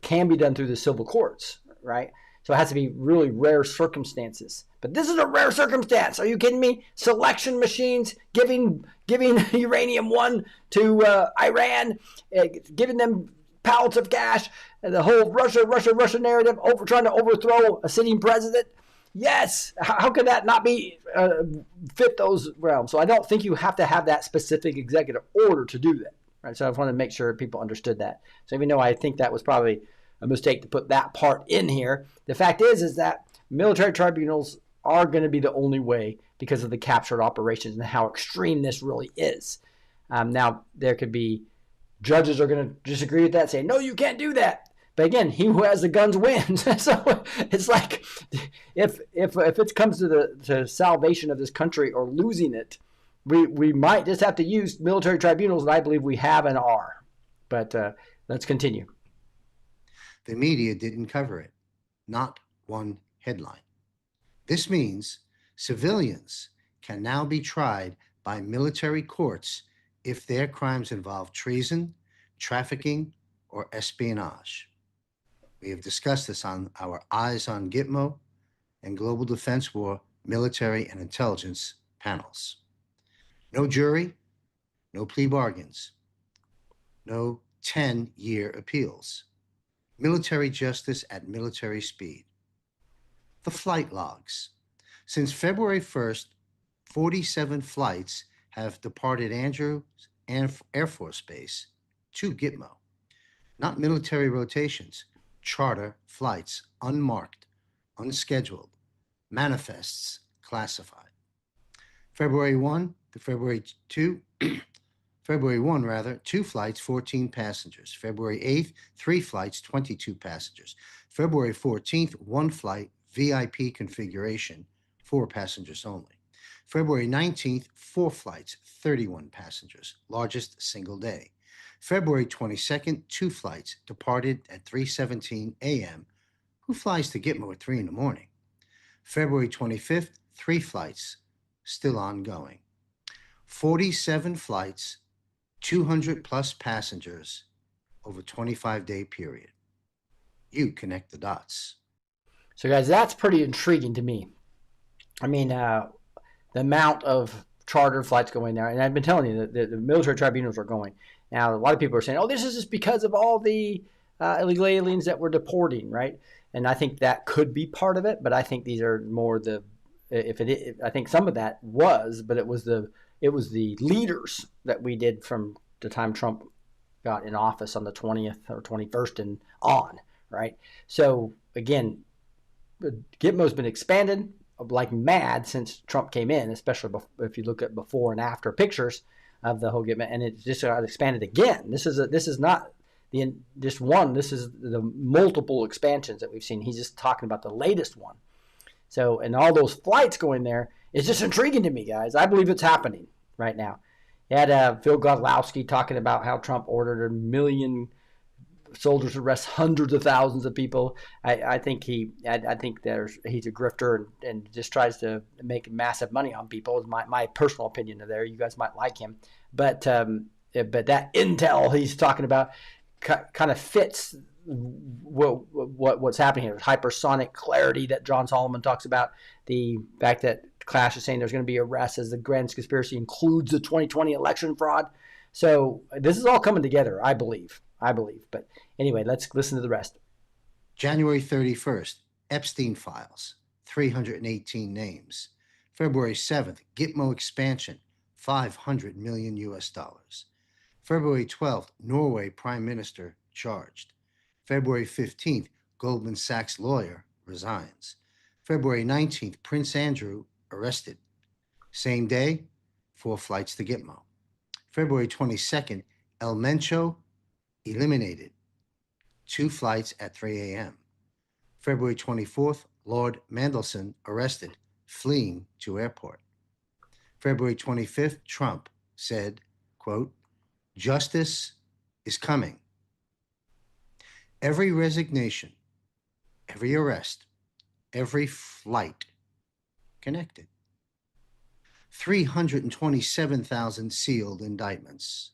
can be done through the civil courts, right? So it has to be really rare circumstances. But this is a rare circumstance. Are you kidding me? Selection machines, giving Uranium One to Iran, giving them pallets of cash, and the whole Russia narrative, trying to overthrow a sitting president. Yes. How could that not be fit those realms? So I don't think you have to have that specific executive order to do that. Right? So I just wanted to make sure people understood that. So even though I think that was probably a mistake to put that part in here, the fact is that military tribunals are going to be the only way because of the captured operations and how extreme this really is. Now, there could be judges are going to disagree with that, say, no, you can't do that. But again, he who has the guns wins. So it's like if it comes to the salvation of this country or losing it, we might just have to use military tribunals, and I believe we have and are. But let's continue. The media didn't cover it. Not one headline. This means civilians can now be tried by military courts if their crimes involve treason, trafficking, or espionage. We have discussed this on our Eyes on Gitmo and Global Defense War military and intelligence panels. No jury, no plea bargains, no 10-year appeals. Military justice at military speed. The flight logs. Since February 1st, 47 flights have departed Andrews Air Force Base to Gitmo. Not military rotations, charter flights, unmarked, unscheduled, manifests classified. February 1 to February 2, February 1, 2 flights, 14 passengers. February 8th, 3 flights, 22 passengers. February 14th, 1 flight, VIP configuration, 4 passengers only. February 19th, 4 flights, 31 passengers, largest single day. February 22nd, 2 flights, departed at 3:17 a.m. Who flies to Gitmo at 3 in the morning? February 25th, 3 flights, still ongoing. 47 flights, 200 plus passengers over a 25-day period. You connect the dots. So guys, that's pretty intriguing to me. I mean, the amount of charter flights going there, and I've been telling you that the military tribunals are going. Now, a lot of people are saying, oh, this is just because of all the illegal aliens that we're deporting, right? And I think that could be part of it, but I think these are more I think some of that was, but it was the leaders that we did from the time Trump got in office on the 20th or 21st and on, right? So again, Gitmo's been expanded like mad since Trump came in, especially if you look at before and after pictures of the whole Gitmo, and it just got expanded again. This is not just one. This is the multiple expansions that we've seen. He's just talking about the latest one. So, and all those flights going there is just intriguing to me, guys. I believe it's happening right now. You had Phil Godlowski talking about how Trump ordered 1 million soldiers to arrest hundreds of thousands of people. I think he's a grifter and just tries to make massive money on people. Is my personal opinion there. You guys might like him, but that intel he's talking about kind of fits what's happening here. Hypersonic clarity that John Solomon talks about. The fact that Clash is saying there's going to be arrests as the grand conspiracy includes the 2020 election fraud. So this is all coming together, I believe. But anyway, let's listen to the rest. January 31st, Epstein files, 318 names. February 7th, Gitmo expansion, $500 million US. February 12th, Norway Prime Minister charged. February 15th, Goldman Sachs lawyer resigns. February 19th, Prince Andrew arrested. Same day, 4 flights to Gitmo. February 22nd, El Mencho eliminated. 2 flights at 3 a.m. February 24th, Lord Mandelson arrested, fleeing to airport. February 25th, Trump said, quote, "Justice is coming." Every resignation, every arrest, every flight connected. 327,000 sealed indictments.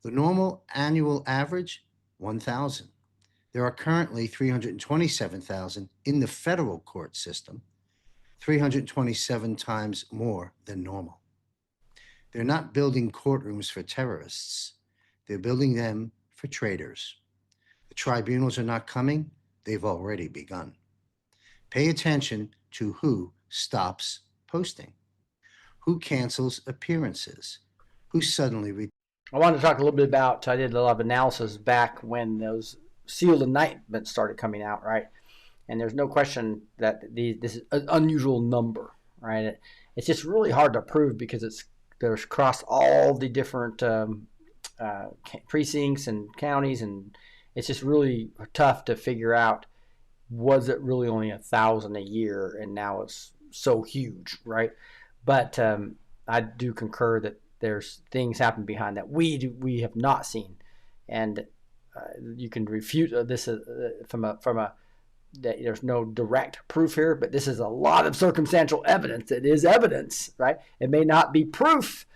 The normal annual average, 1,000. There are currently 327,000 in the federal court system, 327 times more than normal. They're not building courtrooms for terrorists. They're building them for traitors. The tribunals are not coming. They've already begun. Pay attention to who stops posting, who cancels appearances, who suddenly... I wanted to talk a little bit about, I did a lot of analysis back when those sealed indictments started coming out, right? And there's no question that this is an unusual number, right? It's just really hard to prove because there's across all the different precincts and counties, and it's just really tough to figure out, was it really only 1,000 a year and now it's so huge, right? But I do concur that there's things happen behind that we have not seen, and you can refute this from a that there's no direct proof here, but this is a lot of circumstantial evidence. It is evidence, right? It may not be proof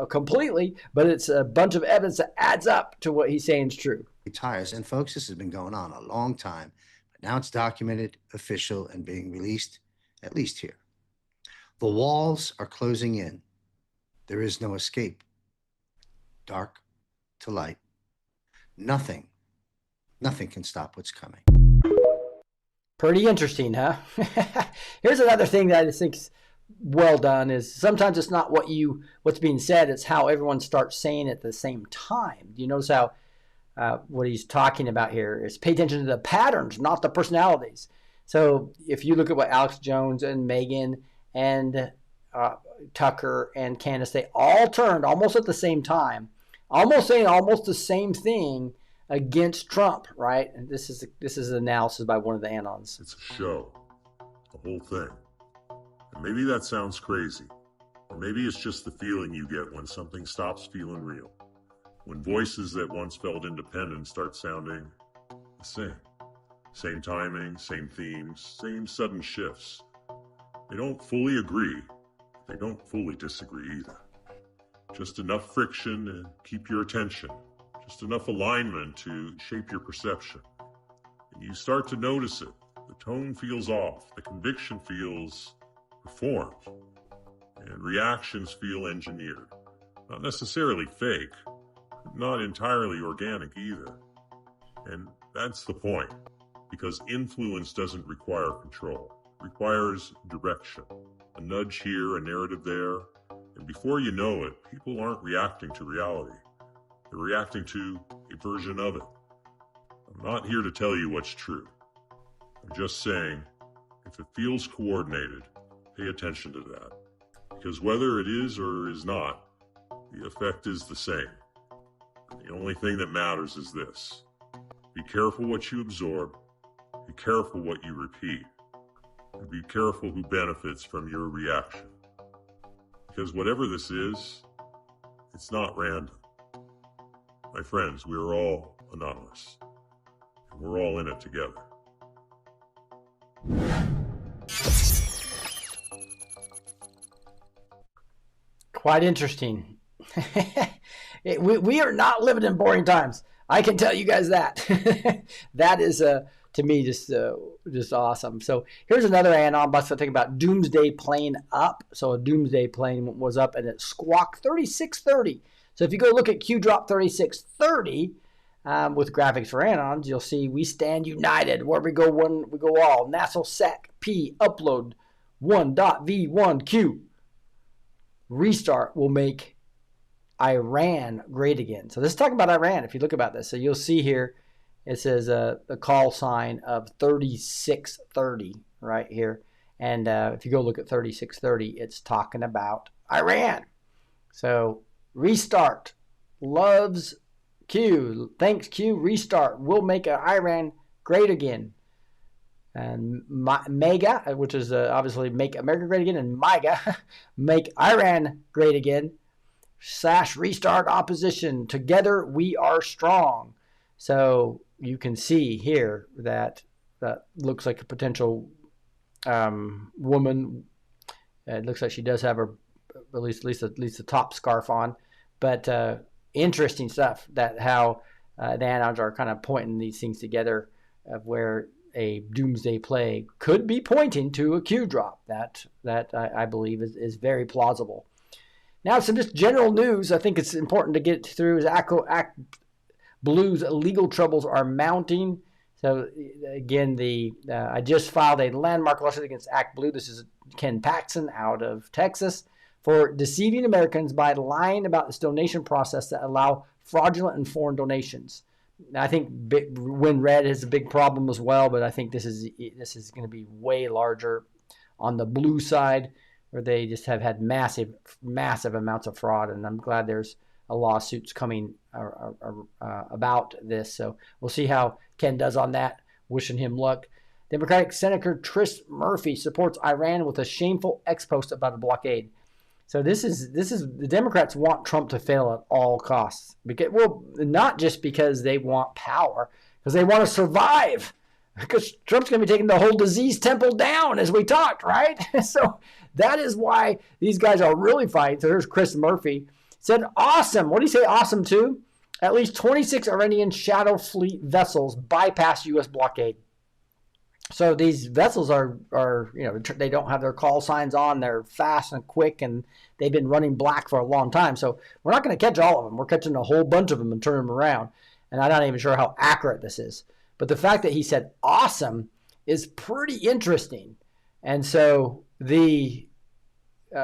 completely, but it's a bunch of evidence that adds up to what he's saying is true. Retires, and folks, this has been going on a long time, but now it's documented, official, and being released, at least here. The walls are closing in. There is no escape. Dark to light. Nothing can stop what's coming. Pretty interesting, huh? Here's another thing that I think's well done is sometimes it's not what's being said, it's how everyone starts saying it at the same time. You notice how what he's talking about here is pay attention to the patterns, not the personalities. So if you look at what Alex Jones and Megyn and Tucker and Candace, they all turned almost at the same time, almost saying almost the same thing against Trump, right? And this is an analysis by one of the Anons. It's a show, the whole thing. And maybe that sounds crazy, or maybe it's just the feeling you get when something stops feeling real, when voices that once felt independent start sounding the same. Same timing, same themes, same sudden shifts. They don't fully agree. They don't fully disagree either. Just enough friction to keep your attention. Just enough alignment to shape your perception. And you start to notice it. The tone feels off. The conviction feels performed. And reactions feel engineered. Not necessarily fake, but not entirely organic either. And that's the point. Because influence doesn't require control. It requires direction. A nudge here, a narrative there. And before you know it, people aren't reacting to reality. They're reacting to a version of it. I'm not here to tell you what's true. I'm just saying, if it feels coordinated, pay attention to that. Because whether it is or is not, the effect is the same. The only thing that matters is this. Be careful what you absorb. Be careful what you repeat. And be careful who benefits from your reaction. Because whatever this is, It's not random. My friends, we are all anonymous, and we're all in it together. Quite interesting. We are not living in boring times. I can tell you guys that. That is, to me, just awesome. So here's another anon bus. I think about doomsday plane up. So a doomsday plane was up, and it squawked 3630. So if you go look at Q drop 3630 with graphics for anons, you'll see we stand united. Where we go one, we go all. NASA sec p upload 1.v1q. Restart will make Iran great again. So this is talking about Iran. If you look about this, so you'll see here, it says a call sign of 3630 right here. And if you go look at 3630, it's talking about Iran. So restart, loves Q, thanks Q, restart will make Iran great again. And MEGA, which is obviously make America great again, and MIGA, make Iran great again. / restart opposition. Together we are strong. So you can see here that looks like a potential woman. It looks like she does have her at least the top scarf on. But interesting stuff that how the anons are kind of pointing these things together of where a doomsday play could be pointing to a Q drop. That I believe is very plausible. Now, some just general news I think it's important to get through is ActBlue's legal troubles are mounting. So again, I just filed a landmark lawsuit against ActBlue. This is Ken Paxson out of Texas for deceiving Americans by lying about this donation process that allow fraudulent and foreign donations. I think When Red is a big problem as well, but I think this is going to be way larger on the blue side, where they just have had massive amounts of fraud, and I'm glad there's a lawsuits coming about this. So we'll see how Ken does on that. Wishing him luck. Democratic Senator Tris Murphy supports Iran with a shameful ex-post about a blockade. So this is the Democrats want Trump to fail at all costs. Well, not just because they want power, because they want to survive. Because Trump's going to be taking the whole disease temple down, as we talked, right? So that is why these guys are really fighting. So here's Chris Murphy. Said, awesome. What do you say awesome to? At least 26 Iranian shadow fleet vessels bypass U.S. blockade. So these vessels are they don't have their call signs on. They're fast and quick, and they've been running black for a long time. So we're not going to catch all of them. We're catching a whole bunch of them and turning them around. And I'm not even sure how accurate this is. But the fact that he said awesome is pretty interesting. And so the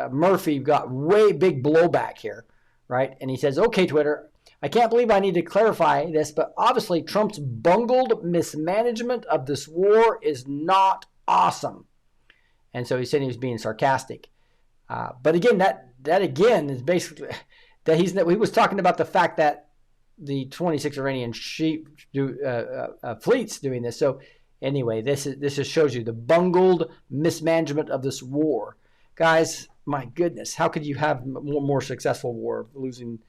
Murphy got way big blowback here, right? And he says, okay, Twitter, I can't believe I need to clarify this, but obviously Trump's bungled mismanagement of this war is not awesome. And so he said he was being sarcastic. But again, that again is basically that he was talking about the fact that the 26 Iranian fleets doing this. So anyway, this just shows you the bungled mismanagement of this war. Guys, my goodness, how could you have a more successful war losing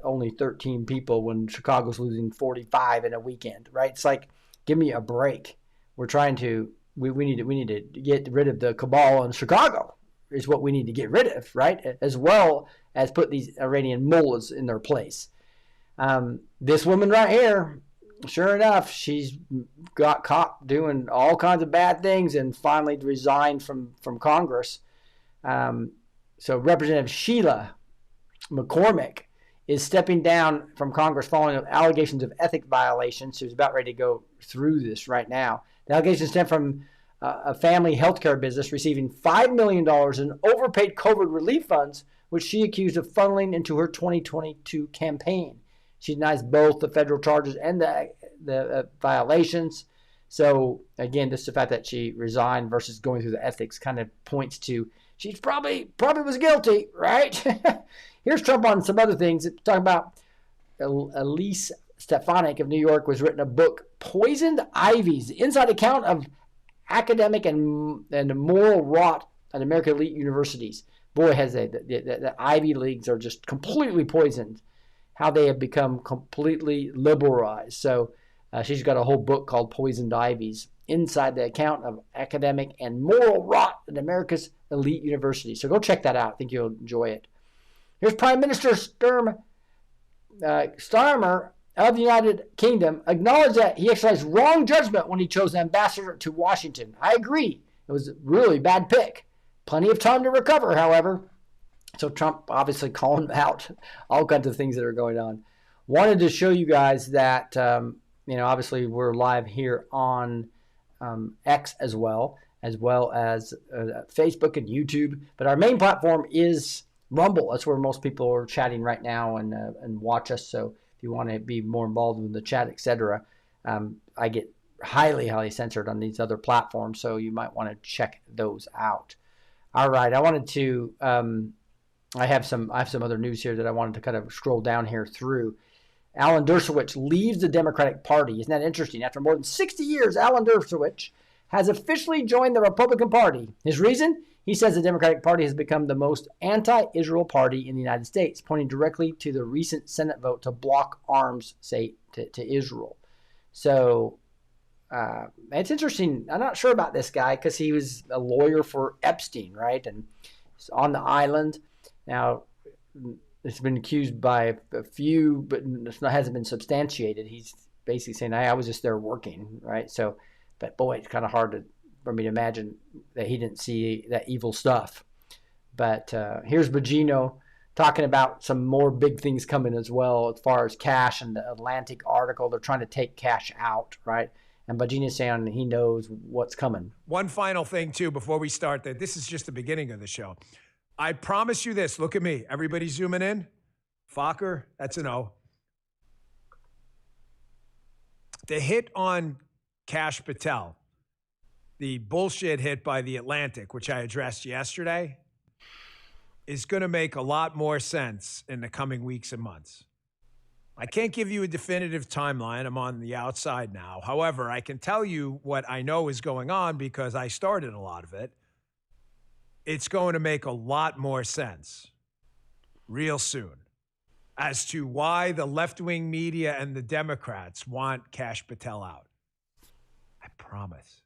only 13 people when Chicago's losing 45 in a weekend, right? It's like, give me a break. We're trying to, we need to get rid of the cabal in Chicago is what we need to get rid of, right? As well as put these Iranian mullahs in their place. This woman right here, sure enough, she's got caught doing all kinds of bad things and finally resigned from Congress. So Representative Sheila McCormick is stepping down from Congress following allegations of ethics violations. She's about ready to go through this right now. The allegations stem from a family healthcare business receiving $5 million in overpaid COVID relief funds, which she accused of funneling into her 2022 campaign. She denies both the federal charges and the violations. So again, just the fact that she resigned versus going through the ethics kind of points to she's probably was guilty, right? Here's Trump on some other things. Talking about Elise Stefanik of New York was written a book, Poisoned Ivies, the inside account of academic and moral rot at American elite universities. boy, has the Ivy Leagues are just completely poisoned. How they have become completely liberalized. So she's got a whole book called Poisoned Ivies, inside the account of academic and moral rot at America's elite university. So go check that out. I think you'll enjoy it. Here's Prime Minister Starmer of the United Kingdom acknowledged that he exercised wrong judgment when he chose an ambassador to Washington. I agree. It was a really bad pick. Plenty of time to recover, however. So Trump obviously calling out all kinds of things that are going on. Wanted to show you guys that, obviously we're live here on X as well as Facebook and YouTube. But our main platform is Rumble. That's where most people are chatting right now and watch us. So if you want to be more involved in the chat, etc., I get highly censored on these other platforms. So you might want to check those out. All right. I wanted to... I have some other news here that I wanted to kind of scroll down here through. Alan Dershowitz leaves the Democratic Party. Isn't that interesting? After more than 60 years, Alan Dershowitz has officially joined the Republican Party. His reason? He says the Democratic Party has become the most anti-Israel party in the United States, pointing directly to the recent Senate vote to block arms, say, to Israel. So it's interesting. I'm not sure about this guy because he was a lawyer for Epstein, right? And he's on the island. Now, it's been accused by a few, but it hasn't been substantiated. He's basically saying, I was just there working, right? So, but boy, it's kind of hard for me to imagine that he didn't see that evil stuff. But here's Bogino talking about some more big things coming as well as far as cash and the Atlantic article. They're trying to take cash out, right? And Bogino's saying he knows what's coming. One final thing, too, before we start, that this is just the beginning of the show. I promise you this. Look at me. Everybody zooming in. Fokker, that's an O. The hit on Kash Patel, the bullshit hit by the Atlantic, which I addressed yesterday, is going to make a lot more sense in the coming weeks and months. I can't give you a definitive timeline. I'm on the outside now. However, I can tell you what I know is going on because I started a lot of it. It's going to make a lot more sense real soon as to why the left-wing media and the Democrats want Kash Patel out. I promise.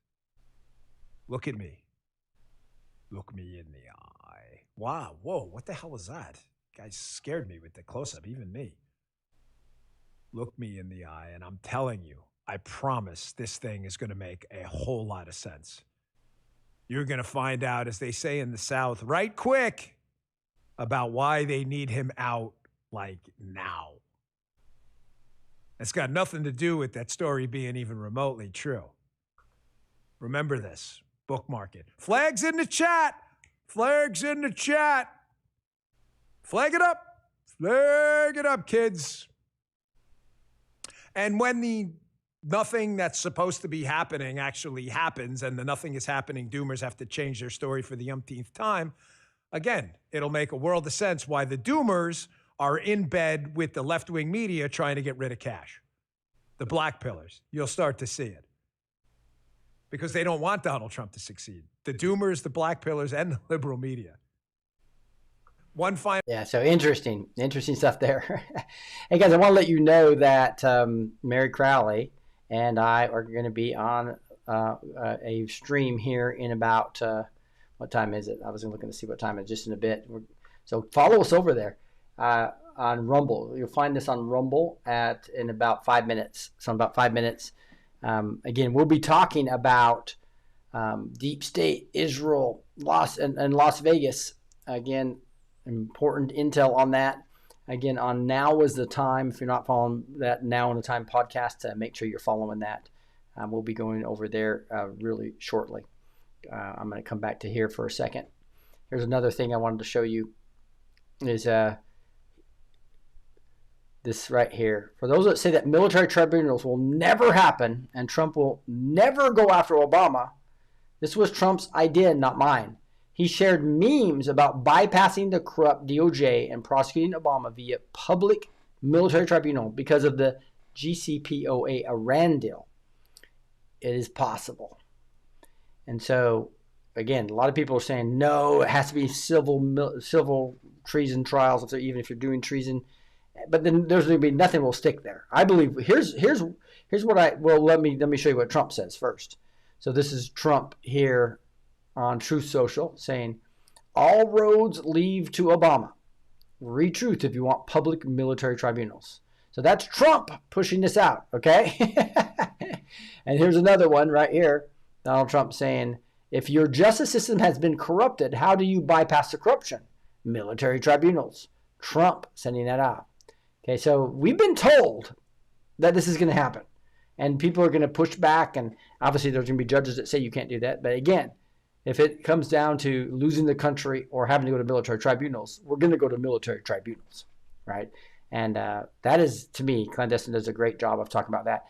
Look at me. Look me in the eye. Wow, whoa, what the hell was that? Guys scared me with the close-up, even me. Look me in the eye, and I'm telling you, I promise this thing is going to make a whole lot of sense. You're going to find out, as they say in the South, right quick, about why they need him out, like, now. It's got nothing to do with that story being even remotely true. Remember this. Bookmark it. Flags in the chat. Flags in the chat. Flag it up. Flag it up, kids. And when the nothing that's supposed to be happening actually happens, and the nothing is happening doomers have to change their story for the umpteenth time, again, it'll make a world of sense why the doomers are in bed with the left-wing media trying to get rid of Kash. The black pillars. You'll start to see it. Because they don't want Donald Trump to succeed. The doomers, the black pillars, and the liberal media. One final... Yeah, so interesting stuff there. Hey, guys, I want to let you know that Mary Crowley and I are going to be on a stream here in about, what time is it? I was looking to see what time it is just in a bit. So follow us over there on Rumble. You'll find us on Rumble in about 5 minutes. So in about 5 minutes. Again, we'll be talking about deep state, Israel, Las Vegas. Again, important intel on that. Again, on Now is the Time. If you're not following that Now in the Time podcast, make sure you're following that. We'll be going over there really shortly. I'm going to come back to here for a second. Here's another thing I wanted to show you is this right here. For those that say that military tribunals will never happen and Trump will never go after Obama, this was Trump's idea, not mine. He shared memes about bypassing the corrupt DOJ and prosecuting Obama via public military tribunal because of the JCPOA Iran deal. It is possible. And so again, a lot of people are saying, no, it has to be civil treason trials, so even if you're doing treason. But then there's going to be nothing will stick there. I believe, here's what let me show you what Trump says first. So this is Trump here on Truth Social saying, all roads lead to Obama. Read Truth if you want public military tribunals. So that's Trump pushing this out, okay? And here's another one right here. Donald Trump saying, if your justice system has been corrupted, how do you bypass the corruption? Military tribunals. Trump sending that out. Okay, so we've been told that this is going to happen. And people are going to push back. And obviously there's going to be judges that say you can't do that. But again, if it comes down to losing the country or having to go to military tribunals, we're going to go to military tribunals, right? And that is, to me, Clandestine does a great job of talking about that.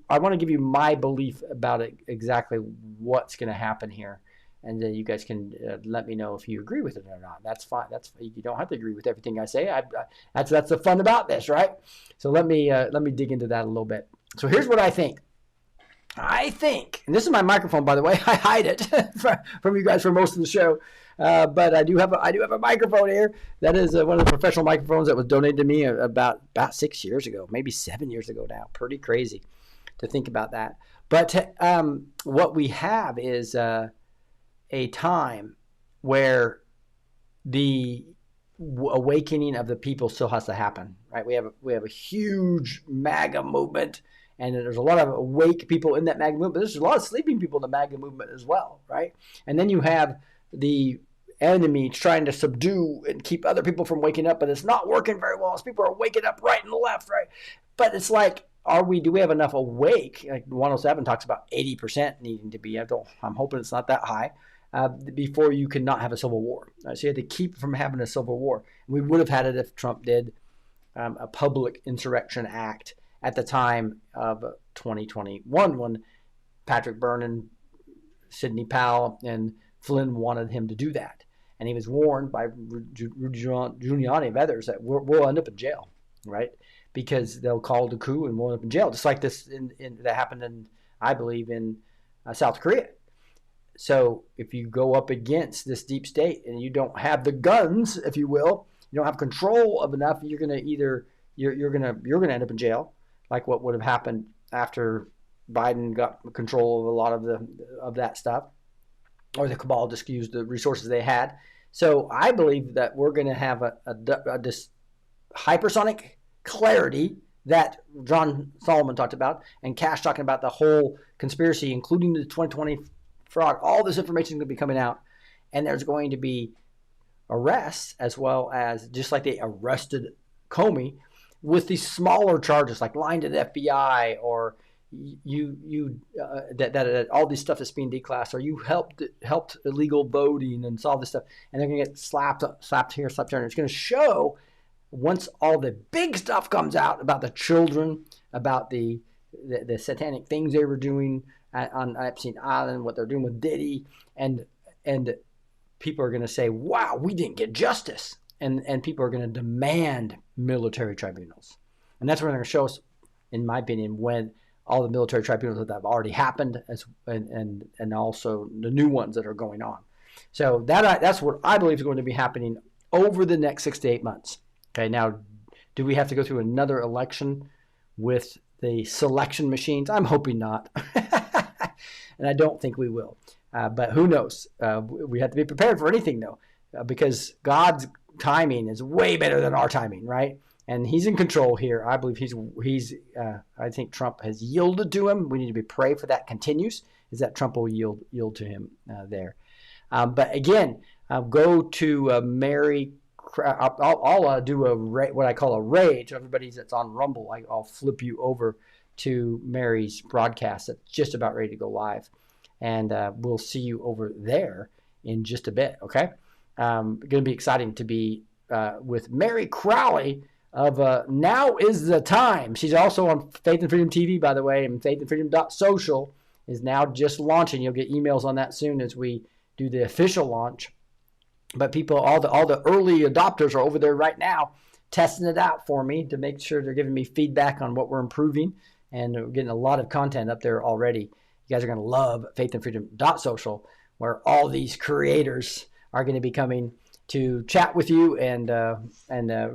I want to give you my belief about it, exactly what's going to happen here. And then you guys can let me know if you agree with it or not. That's fine. You don't have to agree with everything I say. That's the fun about this, right? So let me dig into that a little bit. So here's what I think. I think, and this is my microphone, by the way. I hide it from you guys for most of the show, but I do have a microphone here. That is one of the professional microphones that was donated to me about 6 years ago, maybe 7 years ago now. Pretty crazy to think about that. But what we have is a time where the awakening of the people still has to happen, right? We have a huge MAGA movement. And there's a lot of awake people in that MAGA movement, but there's a lot of sleeping people in the MAGA movement as well, right? And then you have the enemy trying to subdue and keep other people from waking up, but it's not working very well as people are waking up right and left, right? But it's like, do we have enough awake? Like 107 talks about 80% needing to be. I'm hoping it's not that high before you can not have a civil war. Right? So you had to keep from having a civil war. We would have had it if Trump did a public insurrection act at the time of 2021 when Patrick Byrne and Sidney Powell and Flynn wanted him to do that. And he was warned by Rudy Giuliani and others that we'll end up in jail, right? Because they'll call the coup and we'll end up in jail, just like this that happened I believe, in South Korea. So if you go up against this deep state and you don't have the guns, if you will, you don't have control of enough, you're gonna end up in jail. Like what would have happened after Biden got control of a lot of that stuff, or the cabal just used the resources they had. So I believe that we're going to have this hypersonic clarity that John Solomon talked about, and Cash talking about the whole conspiracy, including the 2020 fraud. All this information is going to be coming out, and there's going to be arrests as well as, just like they arrested Comey, with these smaller charges like lying to the FBI, or that all this stuff is being declassed, or you helped illegal voting and all this stuff, and they're gonna get slapped here, slapped there. And it's gonna show, once all the big stuff comes out about the children, about the satanic things they were doing on Epstein Island, what they're doing with Diddy, and people are gonna say, wow, we didn't get justice. And people are going to demand military tribunals. And that's what they're going to show us, in my opinion, when all the military tribunals that have already happened and also the new ones that are going on. So that's what I believe is going to be happening over the next 6 to 8 months. Okay, now, do we have to go through another election with the selection machines? I'm hoping not. And I don't think we will. But who knows? We have to be prepared for anything, though, because God's timing is way better than our timing, right? And he's in control here. I believe I think Trump has yielded to him. We need to pray for that continues, is that Trump will yield to him there. But again, go to Mary. I'll do what I call a raid to everybody that's on Rumble. I'll flip you over to Mary's broadcast that's just about ready to go live. And we'll see you over there in just a bit, okay? Going to be exciting to be with Mary Crowley of Now Is the Time. She's also on Faith and Freedom TV, by the way, and faithandfreedom.social is now just launching. You'll get emails on that soon as we do the official launch. But people, all the early adopters are over there right now testing it out for me to make sure they're giving me feedback on what we're improving, and we're getting a lot of content up there already. You guys are going to love faithandfreedom.social, where all these creators are going to be coming to chat with you and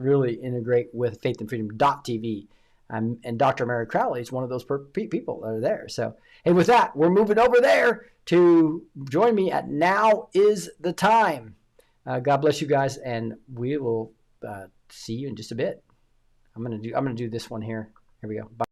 really integrate with faithandfreedom.tv. And Dr. Mary Crowley is one of those people that are there. So, hey, with that, we're moving over there to join me at Now Is the Time. God bless you guys, and we will see you in just a bit. I'm gonna do this one here. Here we go. Bye.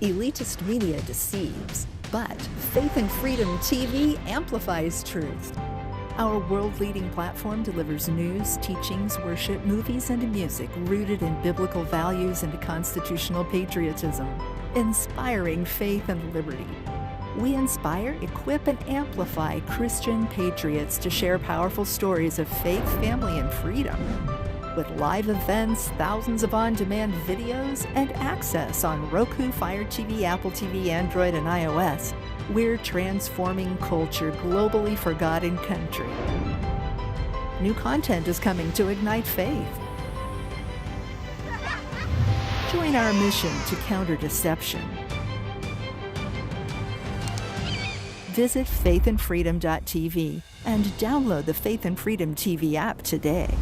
Elitist media deceives, but Faith and Freedom TV amplifies truth. Our world-leading platform delivers news, teachings, worship, movies, and music rooted in biblical values and constitutional patriotism, inspiring faith and liberty. We inspire, equip, and amplify Christian patriots to share powerful stories of faith, family, and freedom. With live events, thousands of on-demand videos, and access on Roku, Fire TV, Apple TV, Android, and iOS, we're transforming culture globally for God and country. New content is coming to ignite faith. Join our mission to counter deception. Visit faithandfreedom.tv and download the Faith and Freedom TV app today.